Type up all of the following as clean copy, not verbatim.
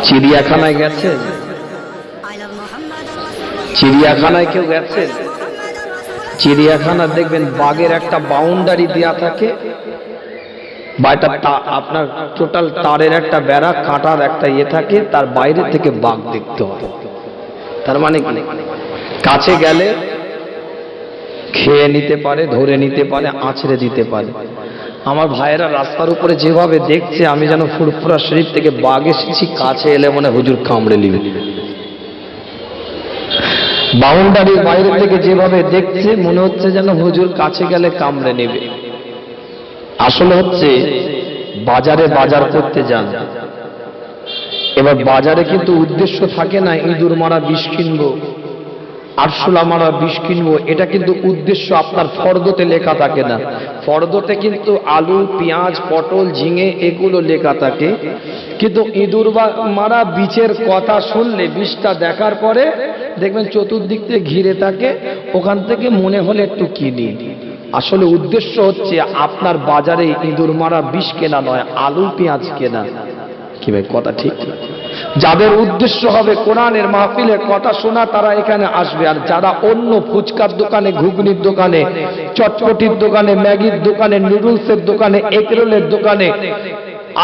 চিড়িয়াখানায় গেছেন? চিড়িয়াখানায় কেউ গেছেন? চিড়িয়াখানা দেখবেন বাঘের একটা বাউন্ডারি দেয়া থাকে, বা এটা আপনার টোটাল তারের একটা বেড়া, কাঁটার একটা ইয়ে থাকে, তার বাইরে থেকে বাঘ দেখতে হয়। তার মানে কি, কাছে গেলে খেয়ে নিতে পারে, ধরে নিতে পারে, আছড়ে দিতে পারে। আমার ভাইয়েরা রাস্তার উপরে যেভাবে দেখছে, আমি যেন ফুরফুরা শরীফ থেকে বাঘ এসেছি, কাছে এলে মনে হুজুর কামড়ে নিবে। বাউন্ডারির বাইরে থেকে যেভাবে দেখছে, মনে হচ্ছে যেন হুজুর কাছে গেলে কামড়ে নেবে। আসলে হচ্ছে বাজারে বাজার করতে যান, এবার বাজারে কিন্তু উদ্দেশ্য থাকে না ইঁদুর মারা বিষ কিনবো, আরশোলা মারা বিষ কিনবো, এটা কিন্তু উদ্দেশ্য আপনার ফর্দতে লেখা থাকে না। ফর্দতে কিন্তু আলু, পেঁয়াজ, পটল, ঝিঙে এগুলো লেখা থাকে, কিন্তু ইঁদুর মারা বীজের কথা শুনলে, বীজটা দেখার পরে দেখবেন চতুর্দিক থেকে ঘিরে থাকে, ওখান থেকে মনে হলে একটু কিনি। আসলে উদ্দেশ্য হচ্ছে আপনার বাজারে ইঁদুর মারা বিষ কেনা নয়, আলু পেঁয়াজ কেনা। কি ভাই কথা ঠিক? যাদের উদ্দেশ্য হবে কোরআনের মাহফিলের কথা শোনা, তারা এখানে আসবে। আর যারা অন্য ফুচকার দোকানে, ঘুগনির দোকানে, চটপটির দোকানে, ম্যাগির দোকানে, নুডলসের দোকানে, এগরোলের দোকানে,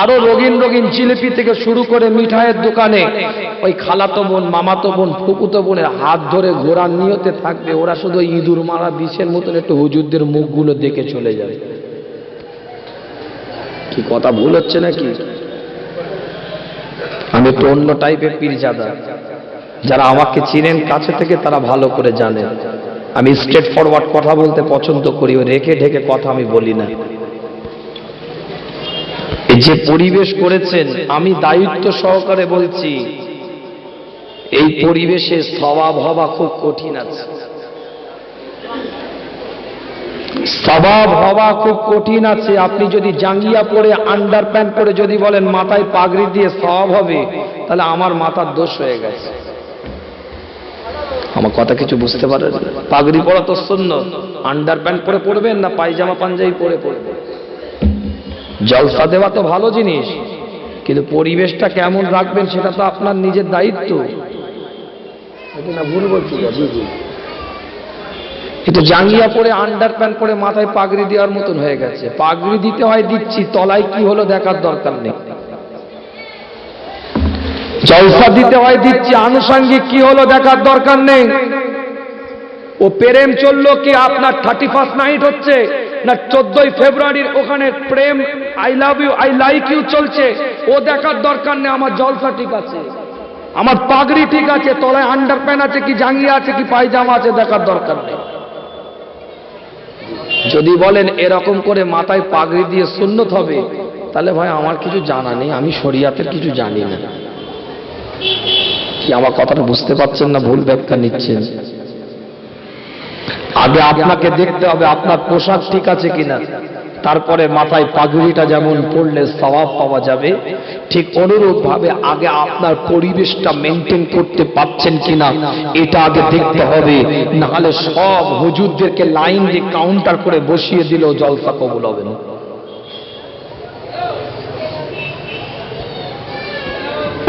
আরো রঙিন রঙিন জিলিপি থেকে শুরু করে মিঠাইয়ের দোকানে ওই খালাতো বোন, মামাতো বোন, ফুকুতো বোনের হাত ধরে ঘোরার নিয়তে থাকবে, ওরা শুধু ইঁদুর মারা বিষের মতন একটু হুজুরদের মুখগুলো দেখে চলে যাবে। কি কথা ভুল হচ্ছে নাকি? আমি তো অন্য টাইপের পীরজাদা, যারা আমাকে চিনেন কাছে থেকে তারা ভালো করে জানেন। আমি স্ট্রেট ফরওয়ার্ড কথা বলতে পছন্দ করি, রেখে ঢেকে কথা আমি বলি না। এই যে পরিবেশ করেছেন, আমি দায়িত্ব সহকারে বলছি, এই পরিবেশে স্বভাব হওয়া খুব কঠিন আছে। স্বভাব হওয়া খুব কঠিন আছে। আপনি যদি জাঙ্গিয়া পরে, আন্ডার প্যান্ট পরে যদি বলেন মাথায় পাগড়ি দিয়ে স্বভাব হবে, তাহলে আমার মাথার দোষ হয়ে গেছে। আমার কথা কিছু বুঝতে পারেন? পাগড়ি পরা তো সুন্নত, আন্ডার প্যান্ট পরে পড়বেন না পায়জামা পাঞ্জাবি পরে পড়বেন। জলসা দেওয়া তো ভালো জিনিস, কিন্তু পরিবেশটা কেমন রাখবেন সেটা তো আপনার নিজের দায়িত্ব। না ভুল বলছি? কিন্তু জাঙ্গিয়া পরে, আন্ডার প্যান্ট পরে, মাথায় পাগড়ি দেওয়ার মতন হয়ে গেছে। পাগড়ি দিতে হয় দিচ্ছি, তলায় কি হলো দেখার দরকার নেই। জলসা দিতে হয় দিচ্ছি, আনুষঙ্গিক কি হলো দেখার দরকার নেই। ও প্রেম চললো কি আপনার 31st নাইট হচ্ছে, না 14ই ফেব্রুয়ারির ওখানে প্রেম, I love you, I like you চলছে, ও দেখার দরকার নেই। আমার জলসা ঠিক আছে, আমার পাগড়ি ঠিক আছে, তলায় আন্ডার প্যান্ট আছে কি জাঙ্গিয়া আছে কি পায়জামা আছে দেখার দরকার নেই। যদি বলেন এরকম করে মাথায় পাগড়ি দিয়ে সুন্নত হবে, তাহলে ভাই আমার কিছু জানা নেই, আমি শরিয়াতের কিছু জানি না। কি আমার কথাটা বুঝতে পারছেন না? ভুল ব্যাখ্যা নিচ্ছেন। আগে আপনাকে দেখতে হবে আপনার পোশাক ঠিক আছে কিনা, তারপরে মাথায় পাগড়িটা যেমন পড়লে সওয়াব পাওয়া যাবে, ঠিক অনুরূপ ভাবে আগে আপনার পরিবেশটা মেনটেন করতে পারছেন কিনা এটা আগে দেখতে হবে। না হলে সব হুজুরদেরকে লাইন দিয়ে কাউন্টার করে বসিয়ে দিলেও জলসা কবুল হবে না।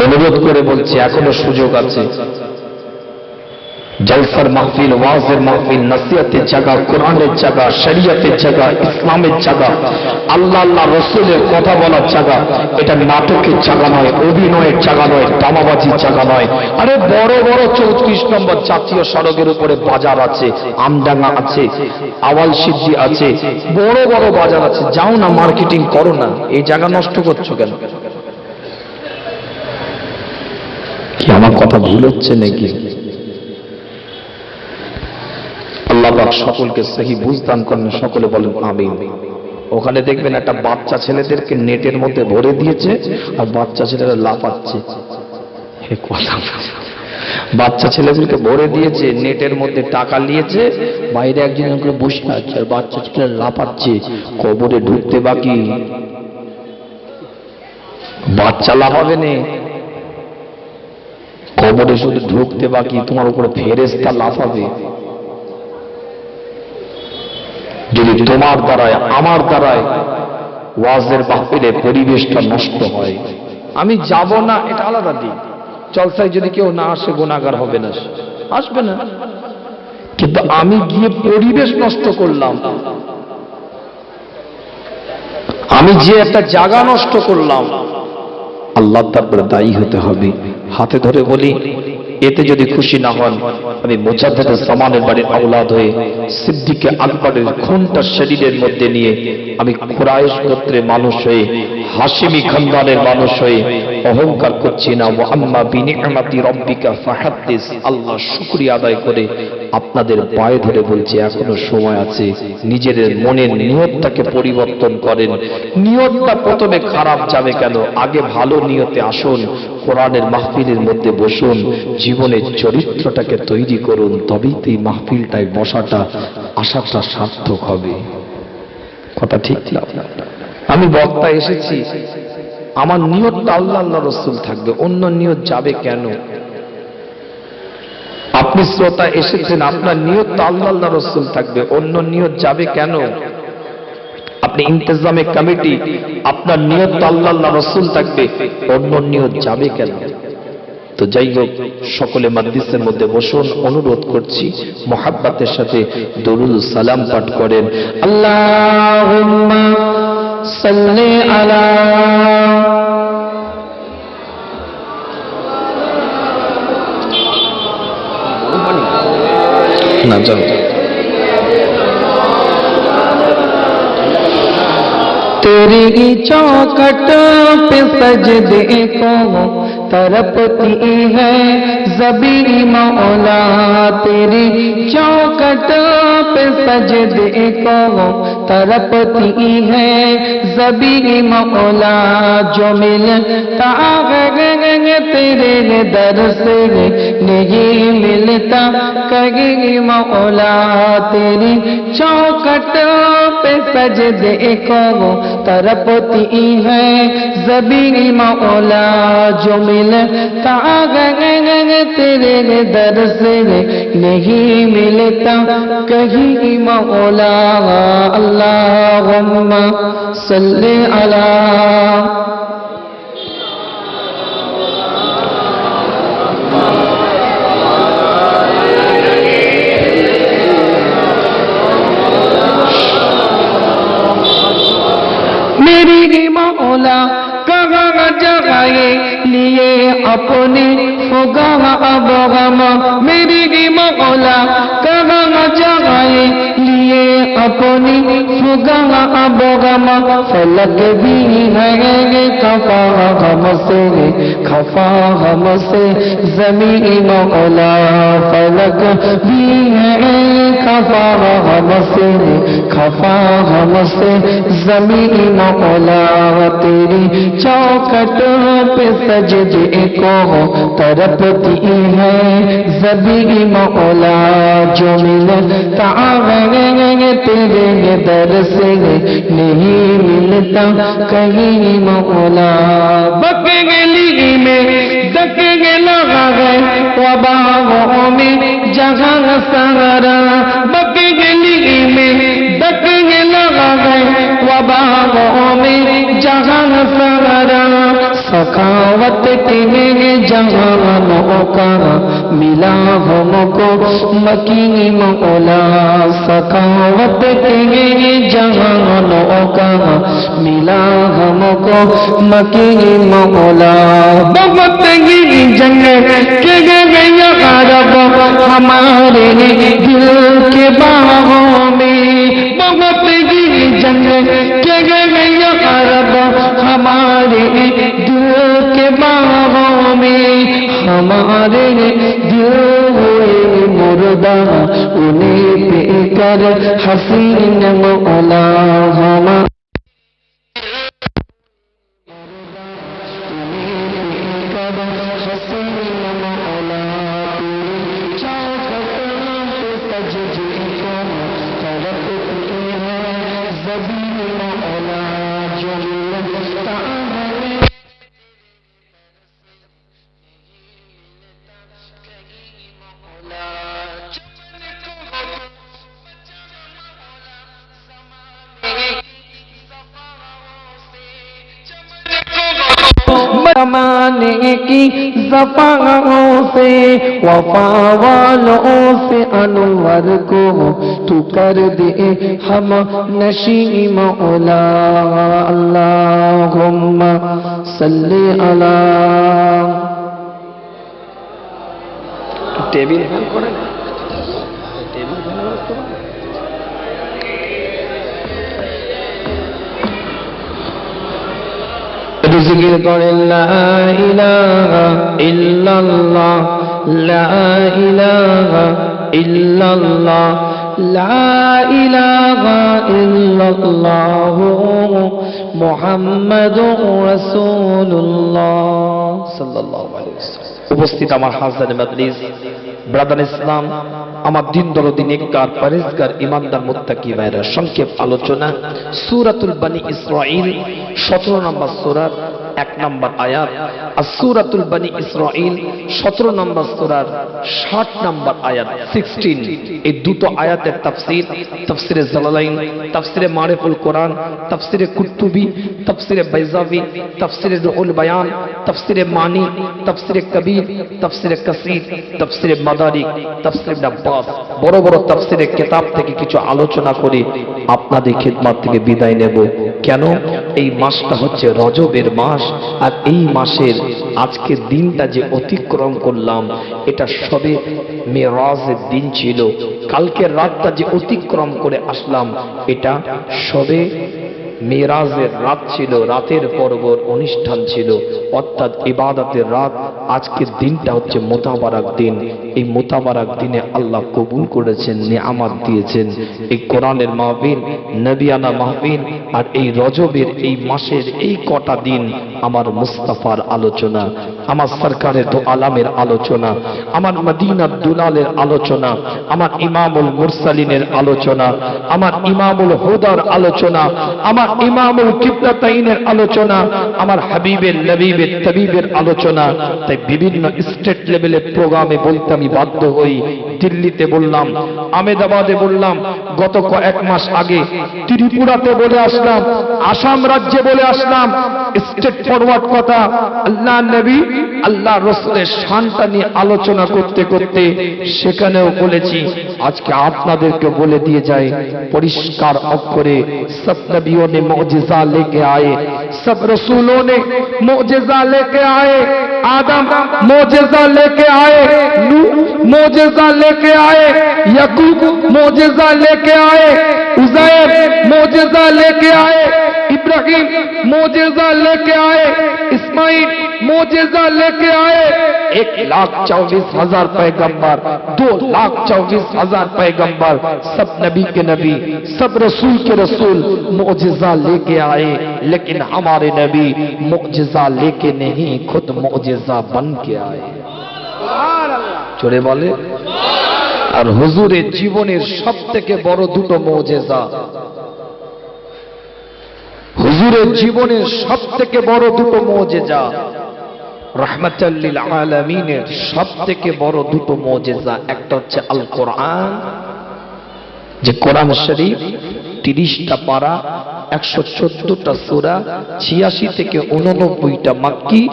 অনুরোধ করে বলছি, এখনো সুযোগ আছে। জলসার মাহফিল, ওয়াজের মাহফিল, নসিহতের জায়গা, কোরআনের জায়গা, শরীয়তের জায়গা, ইসলামের জায়গা, আল্লাহ আল্লাহ রসুলের কথা বলার জায়গা। এটা নাটকের জায়গা নয়, অভিনয়ের জায়গা নয়, দামাবাজির জায়গা নয়। আরে বড় বড় 34 নম্বর জাতীয় সড়কের উপরে বাজার আছে, আমডাঙ্গা আছে, আওয়াল সিদ্ধি আছে, বড় বড় বাজার আছে। যাও না, মার্কেটিং করো না, এই জায়গা নষ্ট করছো কেন? কি আমার কথা ভুল হচ্ছে নাকি? আল্লাহ পাক সকলকে সহি বুঝদান করেন, সকলে বলেন আমিন। ওখানে দেখবেন একটা বাচ্চা ছেলেদেরকে নেটের মধ্যে ভরে দিয়েছে, আর বাচ্চা ছেলেরা লাফাচ্ছে। বাচ্চা ছেলেগুলোকে ভরে দিয়েছে, নেটের মধ্যে টাকা নিয়েছে, বাইরে একজন করে বসে আছে, আর বাচ্চা ছেলেরা লাফাচ্ছে। কবরে ঢুকতে বাকি, বাচ্চা লাফাবে না, কবরে শুধু ঢুকতে বাকি, তোমার উপরে ফেরেশতা লাফাবে। যদি তোমার দ্বারায়, আমার দ্বারায় ওয়াজের মাহফিলে পরিবেশটা নষ্ট হয়, আমি যাব না এটা আলাদা দিক। জলসায় যদি কেউ না আসে গুনাহগার হবে না, আসবে না, কিন্তু আমি গিয়ে পরিবেশ নষ্ট করলাম, আমি যে একটা জায়গা নষ্ট করলাম, আল্লাহ তাআলা দায়ী হতে হবে। হাতে ধরে বলি, এতে যদি খুশি না হন, আমি মুজাদ্দিদ জামানের বাড়ির আওলাদ হয়ে সিদ্দিকে আকবরের খুনটা শরীরের মধ্যে নিয়ে আমি কুরাইশ গোত্রের মানুষ হয়ে হাশিমি খানদানের মানুষ হয়ে অহংকার করছি না। ওয়া আম্মা বিনিআমাতি রাব্বিকা ফাহাদ্দিস, আল্লাহ শুকরিয়া আদায় করে আপনাদের পায়ে ধরে বলছি এখনো সময় আছে, নিজের মনের নিয়তটাকে পরিবর্তন করেন। নিয়তটা প্রথমে খারাপ যাবে কেন, আগে ভালো নিয়তে আসুন, কোরআনের মাহফিলের মধ্যে বসুন, জীবনের চরিত্রটাকে তৈরি করুন, তবেই তো এই মাহফিলটায় বসাটা আসাটা সার্থক হবে। কথা ঠিক না? আমি বক্তা এসেছি, আমার নিয়তটা আল্লাহ আল্লাহ রাসূল থাকবে, অন্য নিয়ত যাবে কেন? আপনি শ্রোতা এসেছেন, আপনার নিয়তটা আল্লাহ আল্লাহ রাসূল থাকবে, অন্য নিয়ত যাবে কেন? আপনি ইন্তেজামে কমিটি, আপনার নিয়তটা আল্লাহ আল্লাহ রাসূল থাকবে, অন্য নিয়ত যাবে কেন? তো যাই হোক, সকলে মজলিসের মধ্যে বসুন, অনুরোধ করছি মুহাব্বতের সাথে দরুদ সালাম পাঠ করেন। আল্লাহুম্মা সাল্লি আলা না যাও तेरी चौखट पे सजदे को तरपती है ज़बी मौला, तेरी चौखट पे सजदे को तरपती है ज़बी मौला, जो मिलता है तेरे दर से नहीं मिलता कहीं मौला, तेरी चौखट पे सजदे को तरपती है ज़बी मौला, जो मिलता है तेरे दर से नहीं मिलता कहीं मौला। अल्लाहुम्मा सल्ली अला मेरी मौला कहाँ जगाए लिए अपने होगा अब गम, मेरी मौला कहाँ जगाए लिए अपने होगा अब गम, फलक भी है खफा हमसे, खफा हमसे ज़मीन मौला, फलक भी है खफा हमसे, खफा हमसे ज़मीन मौला, तेरी चौखट पे सजदे को तरपती है ज़बी मौला, जो मिलता है तेरे दर से नहीं मिलता कहीं मौला। बकगली में दकग लगा है वबाओं में जहाँ सारा, बकगली में दकग लगा है वबाओं में जहाँ सारा, सखावत के जहानों का मिला हमको मकीन मौला, सखावत के जहानों का मिला हमको मकीन मौला। बहुत ही जंग के गया अरब हमारे दिल के बाहों में, बहुत ही जंग के गया अरब हमारे दिल के बाहों में, हमारे दिल हुए मुर्दा उन्हें पे कर हसीन मौला, हमारे की ज़फ़ाओं से वफ़ा वालों से अनवर को तू कर दे हम नशी मौला अल्लाहुम्मा सल्ली अला টেবিল ফ্যান করে না টেবিল ফ্যান একটু জিকির করেন লা ইলাহা ইল্লাল্লাহ লা ইলাহা ইল্লাল্লাহ লা ইলাহা ইল্লাল্লাহ মুহাম্মাদুর রাসূলুল্লাহ সাল্লাল্লাহু আলাইহি ওয়াসাল্লাম। উপস্থিত আমার হাজরাত মাজলিস ব্রাদার ইসলাম, আমার দিন দরদি নেককার পরেজগার ইমানদার মুত্তাকি ভাইরা, সংক্ষেপ আলোচনা সূরাতুল বনি ইসরাঈল 17 নম্বর সূরার 1 নম্বর আয়াত, আর সূরাতুল বনি ইসরাঈল 17 নম্বর সূরার 60 নম্বর আয়াত 16। এই দুটো আয়াতের তাফসীর তাফসীরে জালালাইন, তাফসীরে মারিফুল কোরআন, তাফসীরে কুরতুবী, তাফসীরে বাইজাভী, তাফসীরে রুহুল বায়ান, তাফসীরে মানি, তাফসীরে কবীর, তাফসীরে কাসীর, তাফসীরে মাদারিক, তাফসীরে ইবনে আব্বাস, বড় বড় তাফসীরের কিতাব থেকে কিছু আলোচনা করে আপনাদের খিদমত থেকে বিদায় নেব। কেন? এই মাসটা হচ্ছে রজবের মাস, আর এই মাসের আজকের দিনটা যে অতিক্রম করলাম এটা সবে মেরাজের দিন ছিল। কালকের রাতটা যে অতিক্রম করে আসলাম এটা সবে মেরাজের রাত ছিল, রাতের পর্বর অনুষ্ঠান ছিল, অর্থাৎ ইবাদতের রাত। আজকের দিনটা হচ্ছে মোতাবারক দিন। এই মোতাবারক দিনে আল্লাহ কবুল করেছেন, নিয়ামত দিয়েছেন। এই কোরআনের মাহফিল, নবিয়ানা মাহফিল, আর এই রজবের এই মাসের এই কটা দিন আমার মুস্তাফার আলোচনা, আমার সরকারের দো আলামের আলোচনা, আমার মদিনার দুলালের আলোচনা, আমার ইমামুল মুরসালিনের আলোচনা, আমার ইমামুল হুদার আলোচনা, আমার ইমামুল কিবলাতাইনের আলোচনা, আমার হাবিবের লবিবের তবিবের আলোচনা। তাই বিভিন্ন স্টেট লেভেলের প্রোগ্রামে বলতে আমি বাধ্য হই। দিল্লিতে বললাম, আহমেদাবাদে বললাম, গত কয়েক মাস আগে ত্রিপুরাতে বলে আসলাম, আসাম রাজ্যে বলে আসলাম। স্টেট ফরওয়ার্ড কথা, আল্লাহ নবী আল্লাহ রসুলের শানটা নিয়ে আলোচনা করতে করতে সেখানেও বলেছি। আজকে আপনাদেরকে বলে দিয়ে যায় পরিষ্কার অক্ষরে, সব নবিयों ने मौजिजा लेके आए, सब रसूलों ने मौजिजा लेके आए। आदम मौजिजा लेके आए, नूह मौजिजा लेके आए, याकूब मौजिजा लेके आए, उज़ैर मौजिजा लेके आए, इब्राहिम मौजिजा लेके आए, इस्माइल मौजिजा लेके आए। 1,24,000 पैगंबर, 2,24,000 पैगंबर, सब नबी के नबी, सब रसूल के रसूल मौजिजा लेके आए। लेकिन हमारे नबी मौजिजा लेके नहीं, खुद मौजिजा बन के आए। চলে বলে। আর হুজুরের জীবনের সবথেকে বড় দুটো মৌজেজা, হুজুরের জীবনের সবথেকে বড় দুটো মৌজেজা, রাহমাতাল লিল আলামিনের সবথেকে বড় দুটো মৌজেজা। একটা হচ্ছে আল কোরআন, যে কোরআন শরীফ 30টা পারা, 114টা সূরা, 86 থেকে 89টা মাক্কি,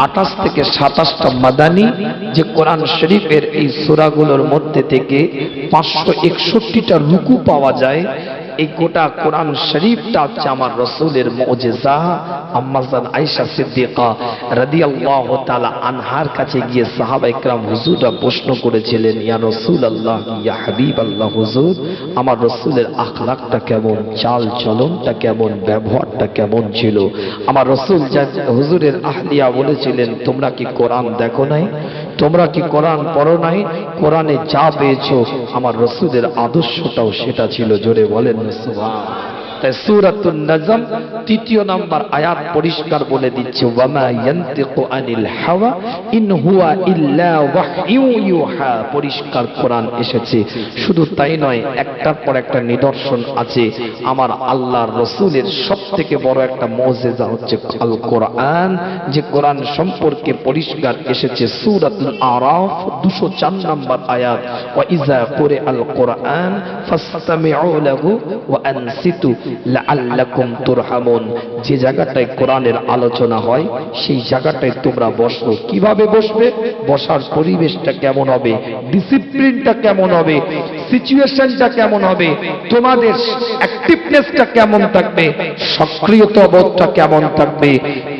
28 থেকে 27টা মাদানী। যে কোরআন শরীফের এই সূরাগুলোর মধ্যে থেকে 561টা রুকু পাওয়া যায়। এই গোটা কোরআন শরীফটা হচ্ছে আমার রাসূলের মুজিজা। আম্মা জান আয়েশা সিদ্দিকা রাদিয়াল্লাহু তাআলা আনহার কাছে গিয়ে সাহাবায়ে কেরাম হুজুররা প্রশ্ন করেছিলেন, ইয়া রাসূলুল্লাহ, ইয়া হাবিবাল্লাহ, হুজুর আমার রাসূলের আখলাকটা কেমন, চাল চলনটা কেমন, ব্যবহারটা কেমন ছিল? আমার রাসূল হুজুরের আহলিয়া বলেছিলেন, তোমরা কি কোরআন দেখো নাই? তোমরা কি কোরআন পড়ো নাই? কোরআনে যা পেয়েছো আমার রাসূলের আদর্শটাও সেটা ছিল। জোরে বলেন সুবহানাল্লাহ। তাই সূরাতুন নাজম 3 নম্বর আয়াত পরিষ্কার বলে দিচ্ছে, ওয়ামা ইয়ানতিকু আনিল হাওয়া ইন হুয়া ইল্লা ওয়াহয়ু ইউহা। পরিষ্কার কোরআন এসেছে। শুধু তাই নয়, একটার পর একটা নিদর্শন আছে। আমার আল্লাহর রাসূলের সবথেকে বড় একটা মুজিজা হচ্ছে আল কোরআন, যে কোরআন সম্পর্কে পরিষ্কার এসেছে সূরাতুল আরাফ 204 নম্বর আয়াত, ওয়া ইযা কুরিআল কোরআন ফাসতামিউ লাহু ওয়া আনসিতু লাআল্লাকুম তুরহামুন, যে জায়গাটায় কোরআনের আলোচনা হয় সেই জায়গাটায় তোমরা বসো। কিভাবে বসবে? বসার পরিবেশটা কেমন হবে, ডিসিপ্লিনটা কেমন হবে, সিচুয়েশনটা কেমন হবে, তোমাদের অ্যাক্টিভনেসটা কেমন থাকবে, সক্রিয়তা বোধটা কেমন থাকবে,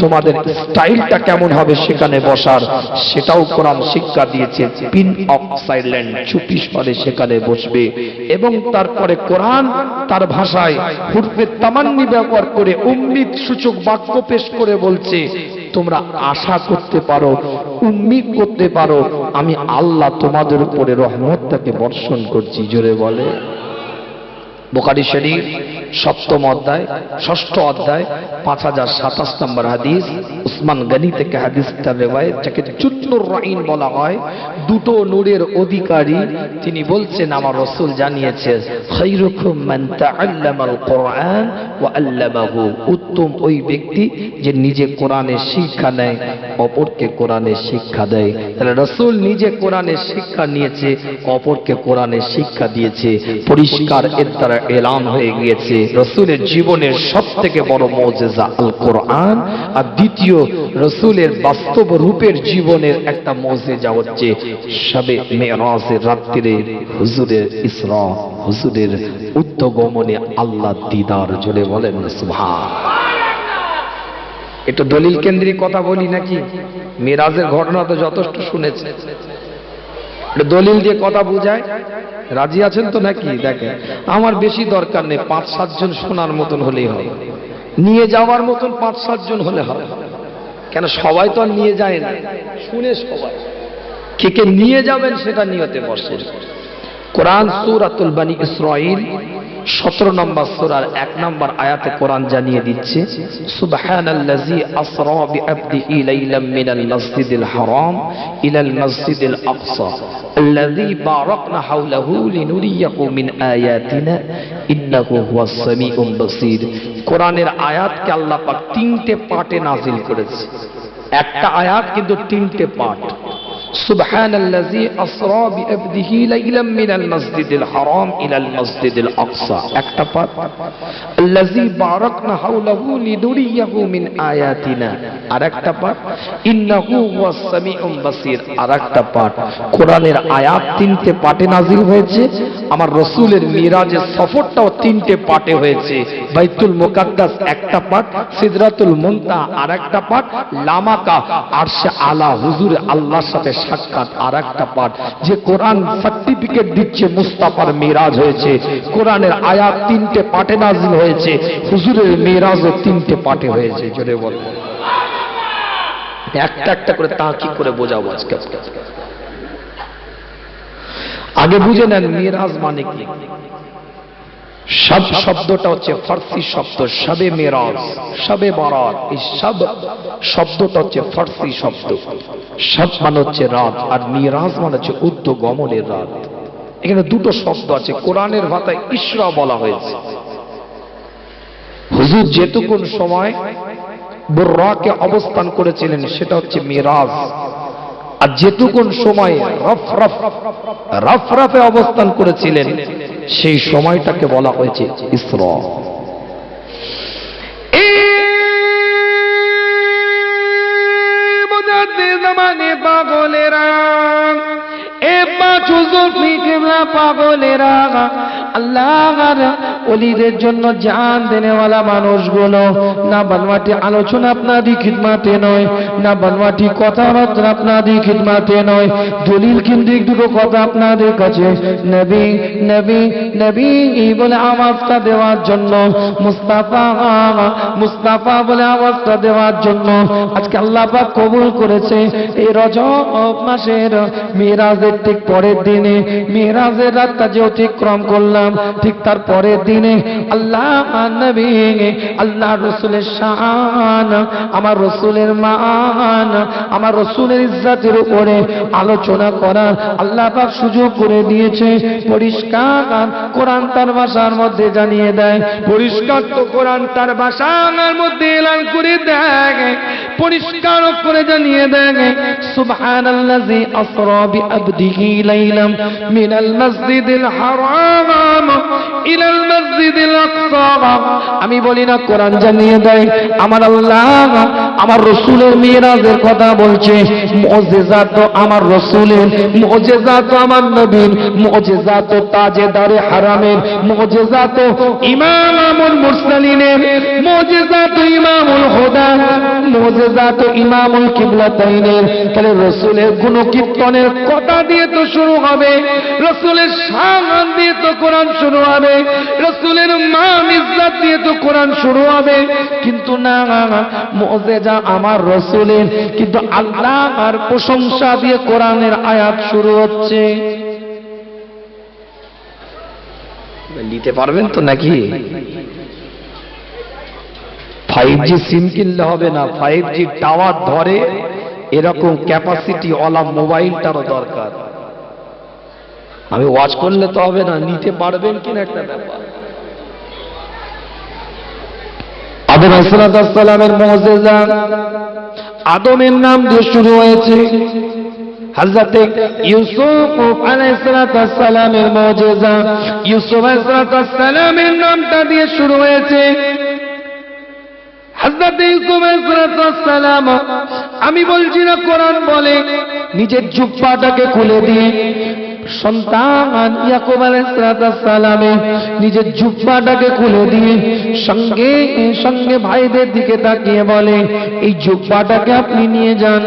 তোমাদের স্টাইলটা কেমন হবে সেখানে বসার, সেটাও কোরআন শিক্ষা দিয়েছে। পিন অফ সাইলেন্ট, চুপি স্বরে সেখানে বসবে। এবং তারপরে কোরআন তার ভাষায় হুরফে তামান্নি ব্যবহার করে উম্মিদ সূচক বাক্য পেশ করে বলছে, তোমরা আশা করতে পারো, উম্মিদ করতে পারো, আমি আল্লাহ তোমাদের উপরে রহমতটাকে বর্ষণ করছি। জোরে বলে। বুখারী শরীফ 7ম অধ্যায় 6ষ্ঠ অধ্যায় 5027 নম্বর হাদিস, উসমান গনি থেকে হাদিসটার রিওয়ায়াত, যাকে জুন্নুর রাইন বলা হয়, দুটো নূরের অধিকারী, তিনি বলছেন আমার রাসূল জানিয়েছেন, খায়রুকুম মান তাআল্লামাল কোরআন ওয়া আল্লামাহু, উত্তম ওই ব্যক্তি যে নিজে কোরআনের শিক্ষা নেয়, অপরকে কোরআনের শিক্ষা দেয়। তাহলে রাসূল নিজে কোরআনের শিক্ষা নিয়েছে, অপরকে কোরআনের শিক্ষা দিয়েছে। পরিষ্কার এর দ্বারা এলান হয়ে গিয়েছে রাসূলের জীবনের সবথেকে বড় মুজিজা আল কোরআন, আর দ্বিতীয় রাসূলের বাস্তব রূপের জীবনের একটা মুজিজা হচ্ছে শবে মেরাজের রাত্রিরে হুজুরের ইসরা, হুজুরের উত্তগমনে আল্লাহ দিদার। জোরে বলেন সুবহানাল্লাহ। একটু দলিল কেন্দ্রিক কথা বলি নাকি? মেরাজের ঘটনা তো যথেষ্ট শুনেছে, দলিল দিয়ে কথা বুঝায়। রাজি আছেন তো নাকি? দেখেন, আমার বেশি দরকার নেই, 5-7 জন শোনার মতন হলেই হবে, নিয়ে যাওয়ার মতন 5-7 জন হলে হবে। কেন সবাই তো আর নিয়ে যায় না, শুনে সবাই কে কে নিয়ে যাবেন সেটা নিয়তে বসে। কোরআন সূরাতুল বনী ইসরাঈল 17 নম্বর সূরার 1 নম্বর আয়াতে কোরআন জানিয়ে দিচ্ছে, সুবহানাল্লাযী আসরা বিআবদিহি লাইলাম মিনাল মাসজিদিল হারাম ইলাল মাসজিদিল আকসা আল্লাযী বারাকনা হাওলাহু লিনুরিয়াহু মিন আয়াতিনা ইন্নাহু হুয়াস সামিউল বাসীর। কোরআনের আয়াতকে আল্লাহ পাক 3টে পার্টে নাযিল করেছে। একটা আয়াত কিন্তু 3টে পার্ট। সুবহানাল্লাযী আসরা বিআবদিহি লাইলাম মিনাল মাসজিদিল হারাম ইলাল মাসজিদিল আকসা একটা পার্ট, আল্লাযী বারাকনা হাওলাহু লিনুরিয়াহু মিন আয়াতিনা আরেকটা পার্ট, ইন্নাহু হুয়াস সামিউল বাসীর আরেকটা পার্ট। কোরআনের আয়াত 3টে পার্টে নাযিল হয়েছে। আমার রাসূলের মিরাজের সফরটাও 3টে পার্টে হয়েছে। বাইতুল মুকাদ্দাস একটা পার্ট, সিদরাতুল মুনতাহা আরেকটা পার্ট, লামাকা আরশে আলা হুজুর আল্লাহর সাথে সাক্ষাৎ আরেকটা পার্ট। যে কোরআন সার্টিফিকেট দিচ্ছে মুস্তাফার মিরাজ হয়েছে। কোরআনের আয়াত 3টে পার্টে নাযিল হয়েছে, হুজুরের মিরাজও 3টে পার্টে হয়েছে। জোরে বল। একটা একটা করে তাহকিক করে বোঝাবো আজকে। আগে বুঝে নেন মিরাজ মানে কি। সব শব্দটা হচ্ছে ফার্সি শব্দ, শবে মেরাজ, শবে বারাত, এই সব শব্দটা হচ্ছে ফার্সি শব্দ। সব মানে হচ্ছে রাত, আর মিরাজ মানে হচ্ছে উদ্যগমনের রাত। এখানে দুটো শব্দ আছে। কোরআনের ভাষায় ইসরা বলা হয়েছে। হুজুর যেটুকুন সময় বুররাকে অবস্থান করেছিলেন সেটা হচ্ছে মিরাজ, আর যেটুকুন সময় রফরফে অবস্থান করেছিলেন সেই সময়টাকে বলা হয়েছে ইসরা। পাগলেরা পাগলেরা আল্লাহর ওলিদের জন্য জান দেনেওয়ালা মানুষগুলো, না বানওয়াটি আলোচনা আপনাদের খিদমাতে নয়, না বানওয়াটি কথাবার্তা আপনাদের খিদমাতে নয়, দলিল কেন্দ্রিক দুটো কথা আপনাদের কাছে নবী নবী নবী বলে আওয়াজটা দেওয়ার জন্য, মুস্তাফা মুস্তাফা বলে আওয়াজটা দেওয়ার জন্য আজকে আল্লাহ পাক কবুল করেছে এই রজব মাসের মিরাজের ঠিক পরের দিনে, মিরাজের রাতটা যে অতিক্রম করলাম ঠিক তার পরের দিনে আল্লাহ নবী আল্লাহ রসুলের শান, আমার রসুলের মান, আমার রসুলের ইজ্জতের উপরে আলোচনা করার আল্লাহ পাক সুযোগ করে দিয়েছে। পরিষ্কার কোরআন তার ভাষার মধ্যে জানিয়ে দেয়, পরিষ্কার তো কোরআন তার ভাষার মধ্যে এলান করে দেয়, পরিষ্কার করে জানিয়ে দেয়, সুবহানাল্লাযী আসরা বিআবদিহি লাইলাম মিনাল মাসজিদিল হারাম ইলাল মসজিদিল আকসা, আমি বলি না কোরআন জানিয়ে দেয় আমার আল্লাহ আমার রাসূলের মিরাজের কথা বলছে। মুজিজা তো আমার রাসূলের, মুজিজা তো আমার নবীর, মুজিজা তো তাজেদারে হারামের, মুজিজা তো ইমামুল মুরসালিনের, মুজিজা তো ইমামুল হুদা, মুজিজা তো ইমামুল কিবলাতাইনের। তাহলে রাসূলের গুণকীর্তনের কথা দিয়ে তো শুরু হবে, রাসূলের শান দিয়ে তো কোরআন শুরু হবে, রাসূলের মান ইজ্জত দিয়ে তো কোরআন শুরু হবে। কিন্তু না, মুজিজা আমার রাসূলের, কিন্তু আল্লাহর প্রশংসা দিয়ে কোরআনের আয়াত শুরু হচ্ছে। নিতে পারবেন তো নাকি? 5G সিম কিনলে হবে না, 5G টাওয়ার ধরে এরকম ক্যাপাসিটি ওয়ালা মোবাইলটারও দরকার। আমি ওয়াচ করলে তো হবে না, নিতে পারবেন কিনা একটা ব্যাপার। আদম আলাইহিস সালামের মুজিজা, আদমের নাম দিয়ে শুরু হয়েছে। হযরতে ইউসুফ আলাইহিস সালামের মুজিজা, ইউসুফ আলাইহিস সালামের নামটা দিয়ে শুরু হয়েছে। হযরতে ইউসুফ আলাইহিস সালাম, আমি বলছি না, কোরআন বলে নিজের জুব্বাটাকে খুলে দিয়ে সন্তান ইয়াকুব আলাইহিস সালামে নিজের জুব্বাটাকে খুলে দিয়ে সঙ্গে সঙ্গে ভাইদের দিকে তাকিয়ে বলে, এই জুব্বাটাকে আপনি নিয়ে যান।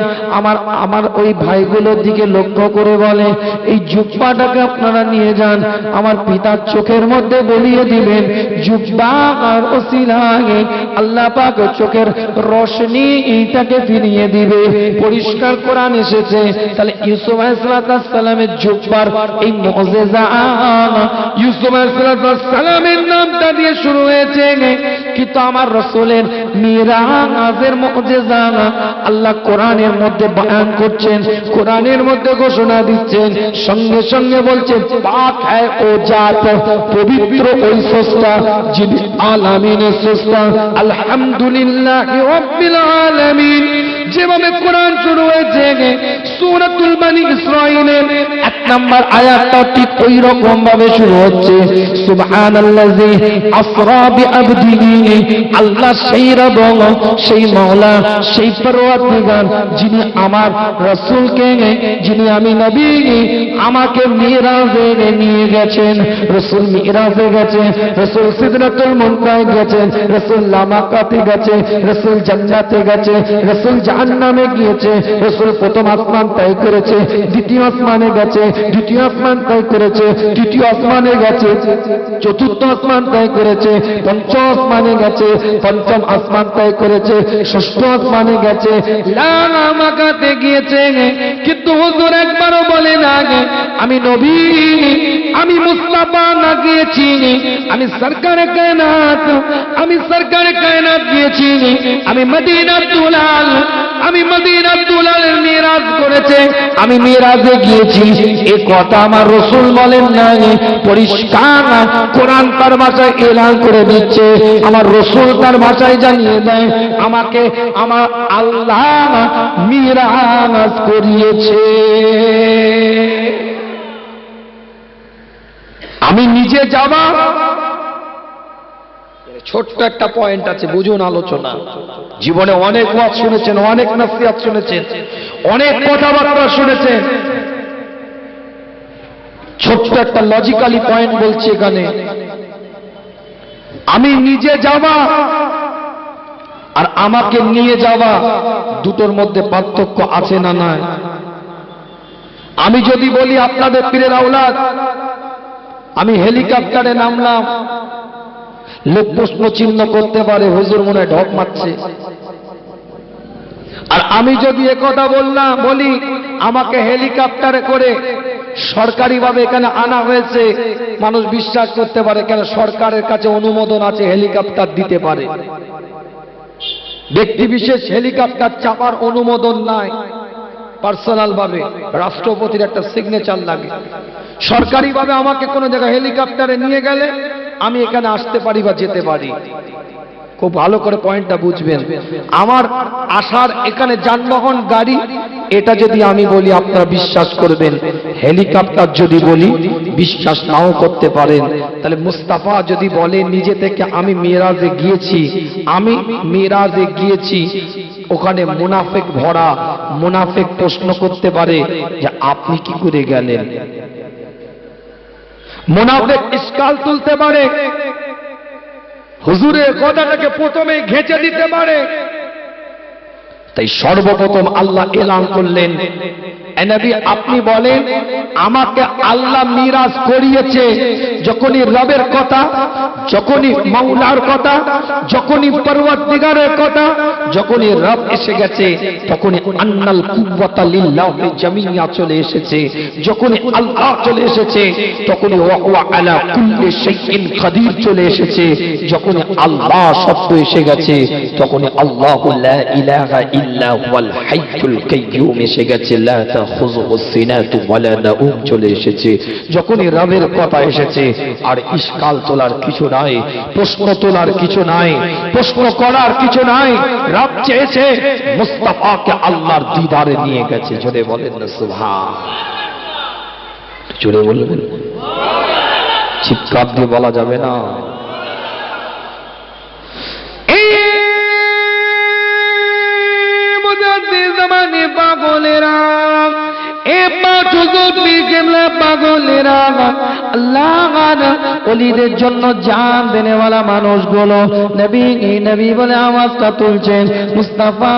আমার ওই ভাইগুলোর দিকে লক্ষ্য করে বলে, এই জুব্বাটাকে আপনারা নিয়ে যান, আমার পিতার চোখের মধ্যে বলিয়ে দিবেন। জুব্বা আর ওসিলায় আল্লাহ পাক চোখের রোশনি এইটাকে ফিরিয়ে দিবে। পরিষ্কার কোরআন এসেছে। তাহলে ইউসুফ আলাইহিস সালামের জুব্বার এই মুজিজা, ইউসুফ আলাইহিস সালামের নামটা দিয়ে শুরু হয়েছে। কিন্তু আমার রাসূলের মিরাজের মুজিজা আল্লাহ কোরআনের মধ্যে বয়ান করছেন, কোরআনের মধ্যে ঘোষণা দিচ্ছেন, সঙ্গে সঙ্গে বলছেন পাক হ্যায় ও জাত, পবিত্র ওই স্রষ্টা যিনি আলামিনের স্রষ্টা, আলহামদুলিল্লাহি রাব্বিল আলামিন। যেভাবে কোরআন শুরু হয়েছে সূরাতুল বনী ইসরাঈলের 1 নম্বর আয়াতটা ঠিক ওই রকম ভাবে শুরু হচ্ছে, সুবহানাল্লাযী আসরা বিআবদিহি, আল্লাহ সেই রব, সেই মাওলা, সেই পরওয়ারদিগার যিনি আমার রাসূলকে, যিনি আমি নবী, আমাকে মিরাজে নিয়ে গেছেন। রাসূল মিরাজে গেছেন, রাসূল সিদরাতুল মুনতাহায় গেছেন, রাসূল লামাকাতে গেছে, রাসূল জান্নাতে গেছে, রাসূল জাহান্নামে গিয়েছে, রাসূল প্রথম আসমান ত্যাগ করেছে, দ্বিতীয় আসমানে গেছে, দ্বিতীয় আসমান ত্যাগ করেছে, তৃতীয় আসমানে গেছে, চতুর্থ আসমান ত্যাগ করেছে, পঞ্চম আসমানে গেছে, পঞ্চম আসমান ত্যাগ করেছে, ষষ্ঠ আসমানে গেছে, লামাকাতে গিয়েছে। কিন্তু হুজুর একবারও বলে না আমি নবী, আমি মুস্তাফা না গিয়েছি, আমি সরকারে কায়নাত, আমি সরকারে কায়নাত গিয়েছি, আমি মদিনাতুল দুলাল, আমি মদিনাতুল দুলালের মিরাজ করেছে, আমি মিরাজে গিয়েছি। এই কথা আমার রাসূল বলেন না, পরিষ্কার কোরআন তার ভাষায় এলান করে দিচ্ছে, আমার রাসূল তার ভাষায় জানিয়ে দেয় আমাকে আমার আল্লাহ মিরাজ করিয়েছে। আমি নিজে যাবা, ছোট্ট একটা পয়েন্ট আছে, বুঝুন আলোচনা। জীবনে অনেক ওয়াজ শুনেছেন, অনেক নসিহত শুনেছেন, অনেক কথাবার্তা শুনেছেন, ছোট্ট একটা লজিক্যালি পয়েন্ট বলছি এখানে। আমি নিজে যাওয়া আর আমাকে নিয়ে যাওয়া দুটোর মধ্যে পার্থক্য আছে না নাই? আমি যদি বলি আপনাদের পীরের আওলাদ আমি হেলিকপ্টারে নামলাম, লোক প্রশ্ন চিহ্ন করতে পারে হুজুর মনে হয় ঢপ মারছে। আর আমি যদি একথা বলি আমাকে হেলিকপ্টারে করে সরকারিভাবে এখানে আনা হয়েছে, মানুষ বিশ্বাস করতে পারে, কেন সরকারের কাছে অনুমোদন আছে হেলিকপ্টার দিতে পারে। ব্যক্তি বিশেষ হেলিকপ্টার চাপার অনুমোদন নাই, পার্সোনাল ভাবে রাষ্ট্রপতির একটা সিগনেচার লাগে। সরকারিভাবে আমাকে কোনো জায়গায় হেলিকপ্টারে নিয়ে গেলে আমি এখানে আসতে পারি বা যেতে পারি। খুব ভালো করে পয়েন্টটা বুঝবেন। আমার আসার এখানে যানবাহন গাড়ি, এটা যদি আমি বলি আপনারা বিশ্বাস করবেন, হেলিকপ্টার যদি বলি বিশ্বাস নাও করতে পারেন। তাহলে মুস্তাফা যদি বলে নিজে থেকে আমি মিরাজে গিয়েছি, আমি মিরাজে গিয়েছি, ওখানে মুনাফিক ভরা, মুনাফিক প্রশ্ন করতে পারে যে আপনি কি করে গেলেন। মুনাফিক ইশকাল তুলতে পারে, হুজুরের কথাটাকে প্রথমে ঘেঁচে দিতে পারে। তাই সর্বপ্রথম আল্লাহ এলান করলেন, এ নবী আপনি বলেন আমাকে আল্লাহ মিরাজ করিয়েছে। যখনই রবের কথা, যখনই মাওলার কথা, যখনই পরওয়ারদিগারের কথা, যখনই রব এসে গেছে, তখনই আন্নাল কুওয়াতা লিল্লাহি জামিয়া চলে এসেছে। যখনই আল্লাহ চলে এসেছে, তখনই ওয়া আলা কুল্লি শাইইন কাদির চলে এসেছে। যখনই আল্লাহ শব্দ এসে গেছে, তখনই আল্লাহু লা ইলাহা ইল্লা হুয়াল হাইয়ুল কাইয়্যুম এসে গেছে। লা তাখুযুহু সিনাতু ওয়ালা নাউম চলে এসেছে। যখনই রবের কথা এসেছে, আর ইশকাল তোলার কিছু নাই, প্রশ্ন তোলার কিছু নাই, প্রশ্ন করার কিছু নাই। রব চেয়েছে মুস্তাফাকে আল্লাহর দিদারে নিয়ে গেছে। জোরে বলেন না সুবহান। জোরে বলবেন, চিৎকার দিয়ে বলা যাবে না। পাগলেরা, এ পাগলেরা, আল্লাহ ওলিদের জন্য জান দেনেওয়ালা মানুষগুলো নবী নবী বলে আওয়াজটা তুলছেন, মুস্তাফা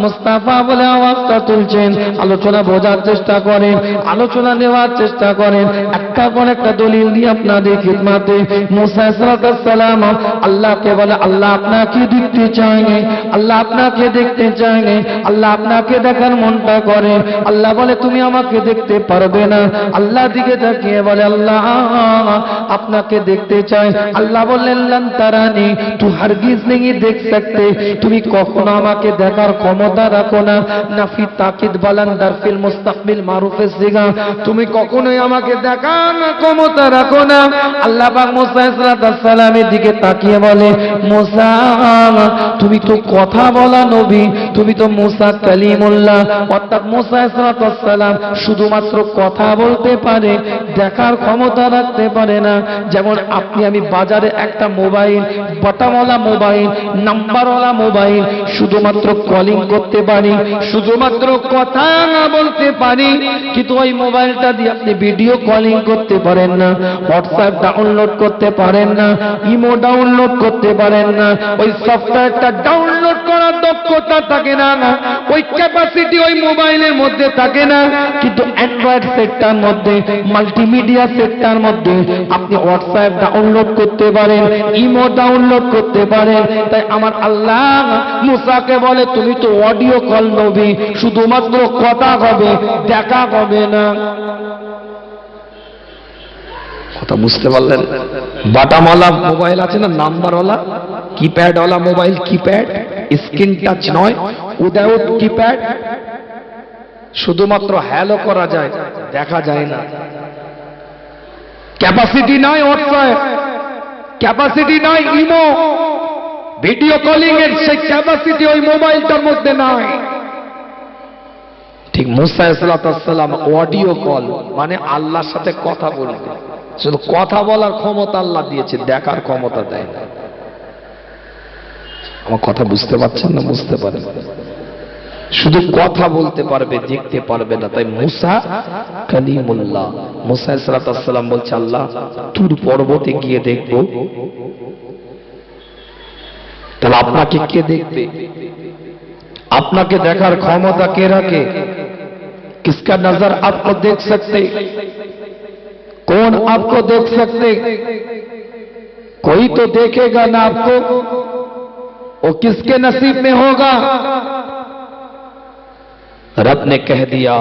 মুস্তাফা বলে আওয়াজটা তুলছেন। আলোচনা বোঝার চেষ্টা করেন, আলোচনা নেওয়ার চেষ্টা করেন। একটা পর একটা দলিল দিয়ে আপনাদের খিদমতে মুসা আলাইহিস সালাম আল্লাহকে বলে, আল্লাহ আপনাকে দেখতে চাই, আল্লাহ আপনাকে দেখতে চাই, আল্লাহ আপনাকে দেখার মনটা করে। আল্লাহ বলে তুমি আমাকে দেখতে পারবে না। আল্লাহ দিকে তাকিয়ে বলে, আল্লাহ আপনাকে দেখতে চাই। আল্লাহ বললেন লান তারানি, তু হারগিজ नहीं দেখ सकते, তুমি কখনো আমাকে দেখার ক্ষমতা রাখো না। নাফি তাকিদ বালান্দার ফিল মুস্তাকবিল মারুফের সিগা, তুমি কখনোই আমাকে দেখার ক্ষমতা রাখো না। আল্লাহ পাক মুসা আলাইহিস সালামের দিকে তাকিয়ে বলে, মুসা তুমি তো কথা বলা নবী, তুমি তো মুসা কালিমুল্লাহ, অর্থাৎ মুসা আলাইহিস সালাম শুধুমাত্র কথা বলতে পারে, দেখার ক্ষমতা রাখতে পারে না। যেমন আপনি আমি বাজারে একটা মোবাইল, বাটামওয়ালা মোবাইল, নাম্বারওয়ালা মোবাইল, শুধুমাত্র কলিং করতে পারি, শুধুমাত্র কথা বলতে পারি, কিন্তু ওই মোবাইলটা দিয়ে আপনি ভিডিও কলিং করতে পারেন না, হোয়াটসঅ্যাপ ডাউনলোড করতে পারেন না, ইমো ডাউনলোড করতে পারেন না। ওই সফটওয়্যারটা ডাউনলোড করার দক্ষতা থাকে না, ওই ক্যাপাসিটি ওই মোবাইলের মধ্যে থাকে না। কিন্তু অ্যান্ড্রয়েড সেটটার মধ্যে, মাল্টিমিডিয়া সেটটার মধ্যে আপনি হোয়াটসঅ্যাপ ডাউনলোড করতে পারেন, ইমো ডাউনলোড করতে পারেন। তাই আমার আল্লাহ মুসাকে বলে তুমি তো অডিও কল নবী, শুধুমাত্র কথা হবে, দেখা হবে না। কথা বুঝতে পারলেন? বাটামওয়ালা মোবাইল আছে না, নাম্বারওয়ালা, কিপ্যাডওয়ালা মোবাইল, কিপ্যাড, স্ক্রিন টাচ নয়, উইদাউট কিপ্যাড, শুধুমাত্র হ্যালো করা যায়, দেখা যায় না। ক্যাপাসিটি নাই হোয়াটসঅ্যাপ, ক্যাপাসিটি নাই ইমো, ভিডিও কলিং এর সেই ক্যাপাসিটি ওই মোবাইলটার মধ্যে নাই। ঠিক মুসা আলাইহিস সালাম অডিও কল মানে আল্লাহর সাথে কথা বলবে, শুধু কথা বলার ক্ষমতা আল্লাহ দিয়েছে, দেখার ক্ষমতা দেয় না। আমার কথা বুঝতে পারছেন না? বুঝতে পারেন? শুধু কথা বলতে পারবে, দেখতে পারবে না। তাই মুসা কালিমুল্লাহ, মুসা আলাইহিস সালাম বলছে আল্লাহ তুর পর্বতে গিয়ে দেখবো। তাহলে আপনাকে কে দেখবে? আপনাকে দেখার ক্ষমতা কে রাখে? किसका नजर आपको देख सकते? कौन आपको देख सकते? कोई तो देखेगा ना आपको, वो किसके नसीब में होगा? रब ने कह दिया,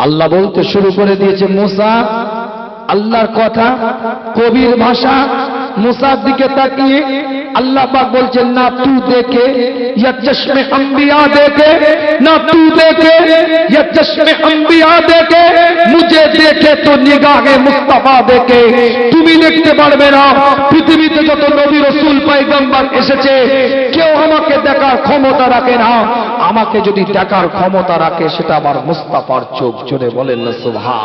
अल्लाह बोलते शुरू করে দিয়েছে মুসা আল্লাহর কথা, কবির ভাষা। মুসার দিকে তাকিয়ে আল্লাহ পাক বলছেন না তু দেখে ইয়া চশমে अंबिया देखे, ना तू देखे या चश्मे अंबिया देखे, মুঝে দেখে তো নিগাহে মুস্তাফা দেখে তুমি দেখতে পারবে না। পৃথিবীতে যত নবী রাসূল পয়গম্বর এসেছে কেউ আমাকে দেখার ক্ষমতা রাখে না। আমাকে যদি দেখার ক্ষমতা রাখে সেটা আমার মুস্তাফার চোখ। জোরে বলেন না সুবহান।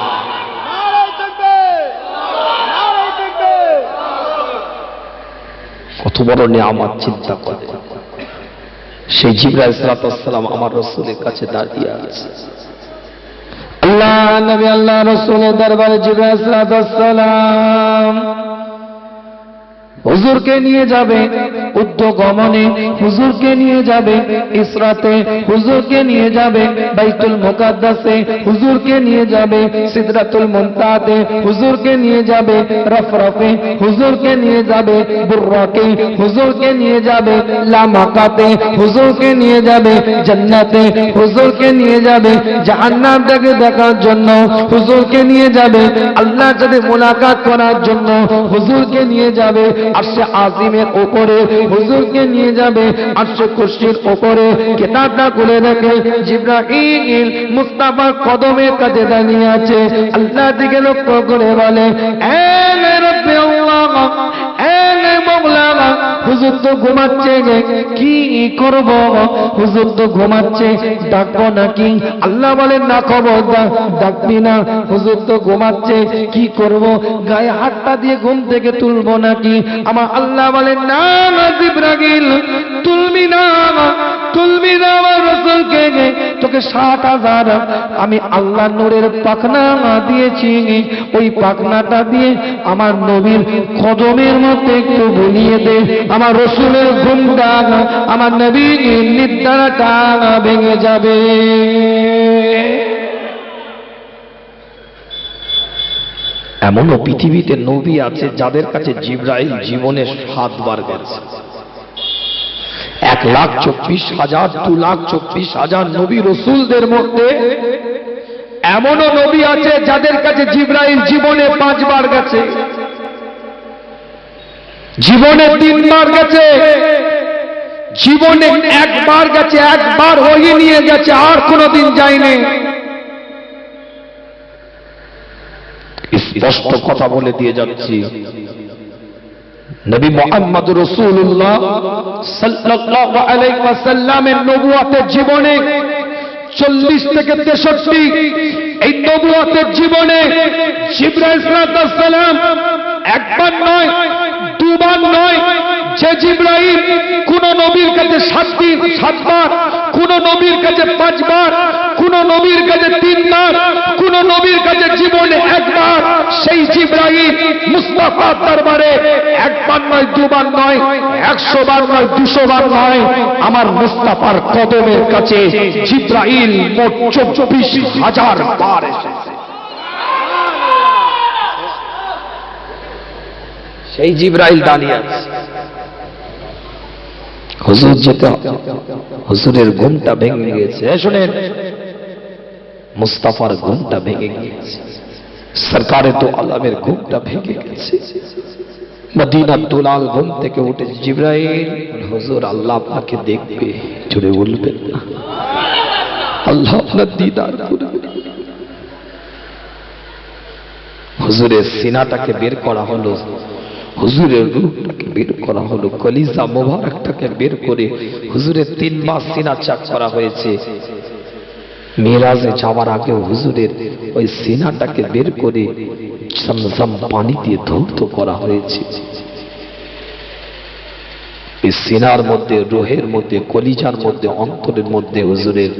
কত বড় নিয়ামত চিন্তা করে। সেই জিবরাইল আলাইহিস সালাম আমার রাসূলের কাছে দাঁড়িয়ে আছে। আল্লাহ নবী আল্লাহ রাসূলের দরবারে জিবরাইল আলাইহিস সালাম হুজুরকে নিয়ে যাবে উদ্যোগমনে, হুজুরকে নিয়ে যাবে ইসরাতে, হুজুরকে নিয়ে যাবে বাইতুল মুকাদ্দাসে, হুজুরকে নিয়ে যাবে সিদরাতুল মুনতাহাতে, হুজুরকে নিয়ে যাবে রফরফে, হুজুরকে নিয়ে যাবে বুররাকে, হুজুরকে নিয়ে যাবে লামাকাতে, হুজুরকে নিয়ে যাবে জান্নাতে, হুজুরকে নিয়ে যাবে জাহান্নাম থেকে দেখার জন্য, হুজুরকে নিয়ে যাবে আল্লাহর সাথে মুলাকাত করার জন্য, হুজুরকে নিয়ে যাবে আরশে আজিমের উপরে, হুজুরকে নিয়ে যাবে আরশে কুরসির উপরে। কিতাবটা খুলে দেখে জিবরাইল মুস্তাফার কদমের কাছে দাঁড়িয়ে আছে। আল্লাহ দিকে লক্ষ্য করে বলে, এ রব্বে আল্লাহ, এ মাওলা, হুজুর তো ঘুমাচ্ছে, কি করব? হুজুর তো ঘুমাচ্ছে, ডাকবো নাকি? আল্লাহ বলেন না, খবরদার ডাকবি না, হুজুর তো ঘুমাচ্ছে, কি করব? গায়ে হাতটা দিয়ে ঘুম থেকে তুলবো নাকি? আমার আল্লাহ বলেন না জিবরাইল, তুলবি না, তুলবি না আমার রাসূলকে, তোকে 60,000 আমি আল্লাহ নূরের পাখনা দিয়েছি, ওই পাখনাটা দিয়ে আমার নবীর কদমের মধ্যে একটু বুলিয়ে দে, আমার রাসূলের ঘুমটা, আমার নবীর নিদ্রাটা ভেঙে যাবে। এমনও পৃথিবীতে নবী আছে যাদের কাছে জিবরাইল জীবনে 7 বার গেছে। 1,24,000 2,24,000 নবী রাসূলদের মধ্যে এমনও নবী আছে যাদের কাছে জিবরাইল জীবনে 5 বার গেছে, জীবনে 3 বার গেছে, জীবনে 1 বার গেছে, 1 বার ওহী নিয়ে গেছে, আর কোনোদিন যায়নি। স্পষ্ট কথা বলে দিয়ে যাচ্ছি, নবী মুহাম্মদ রাসূলুল্লাহ সাল্লাল্লাহু আলাইহি ওয়াসাল্লামের নবুয়তের জীবনে 40 থেকে 63, এই নবুয়তের জীবনে জিবরাইল আলাইহিস সালাম একবার নয়, দুবার নয়, যে জিবরাইল কোন নবীর কাছে 7 বার, কোন নবীর কাছে 5 বার, কোন নবীর কাছে 3 বার, কোন নবীর কাছে জীবনে 1 বার, সেই জিবরাইল মুস্তাফার দরবারে 1 বার নয়, 2 বার নয়, 100 বার নয়, 200 বার নয়, আমার মুস্তাফার কদমের কাছে জিবরাইল মোট 24,000 বার এসেছে। সেই জিবরাইল দাঁড়িয়ে আছে। হুজুর যেতে হবে, হুজুরের ঘুমটা ভেঙে গিয়েছে। শুনেন, মুস্তাফার ঘুমটা ভেঙে গিয়েছে, সরকারে তো আলমের ঘুমটা ভেঙে গেছে। মদিনার দুলাল ঘুম থেকে উঠে জিবরাইল, হুজুর আল্লাহ আপনাকে দেখবে। জুড়ে বলবেন না, আল্লাহ আপনার দিদার করবে। হুজুরের সিনাটাকে বের করা হলো, হুজুরের রূপটাকে বের করা হলো, কলিজা মোবারকটাকে বের করে হুজুরের 3 মাস সিনা চাক করা হয়েছে। মিরাজে যাওয়ার আগে হুজুরের ওই সিনাটাকে বের করে জমজম পানি দিয়ে ধৌত করা হয়েছে। এই সিনার মধ্যে, রুহের মধ্যে, কলিজার মধ্যে, অন্তরের মধ্যে হুজুরের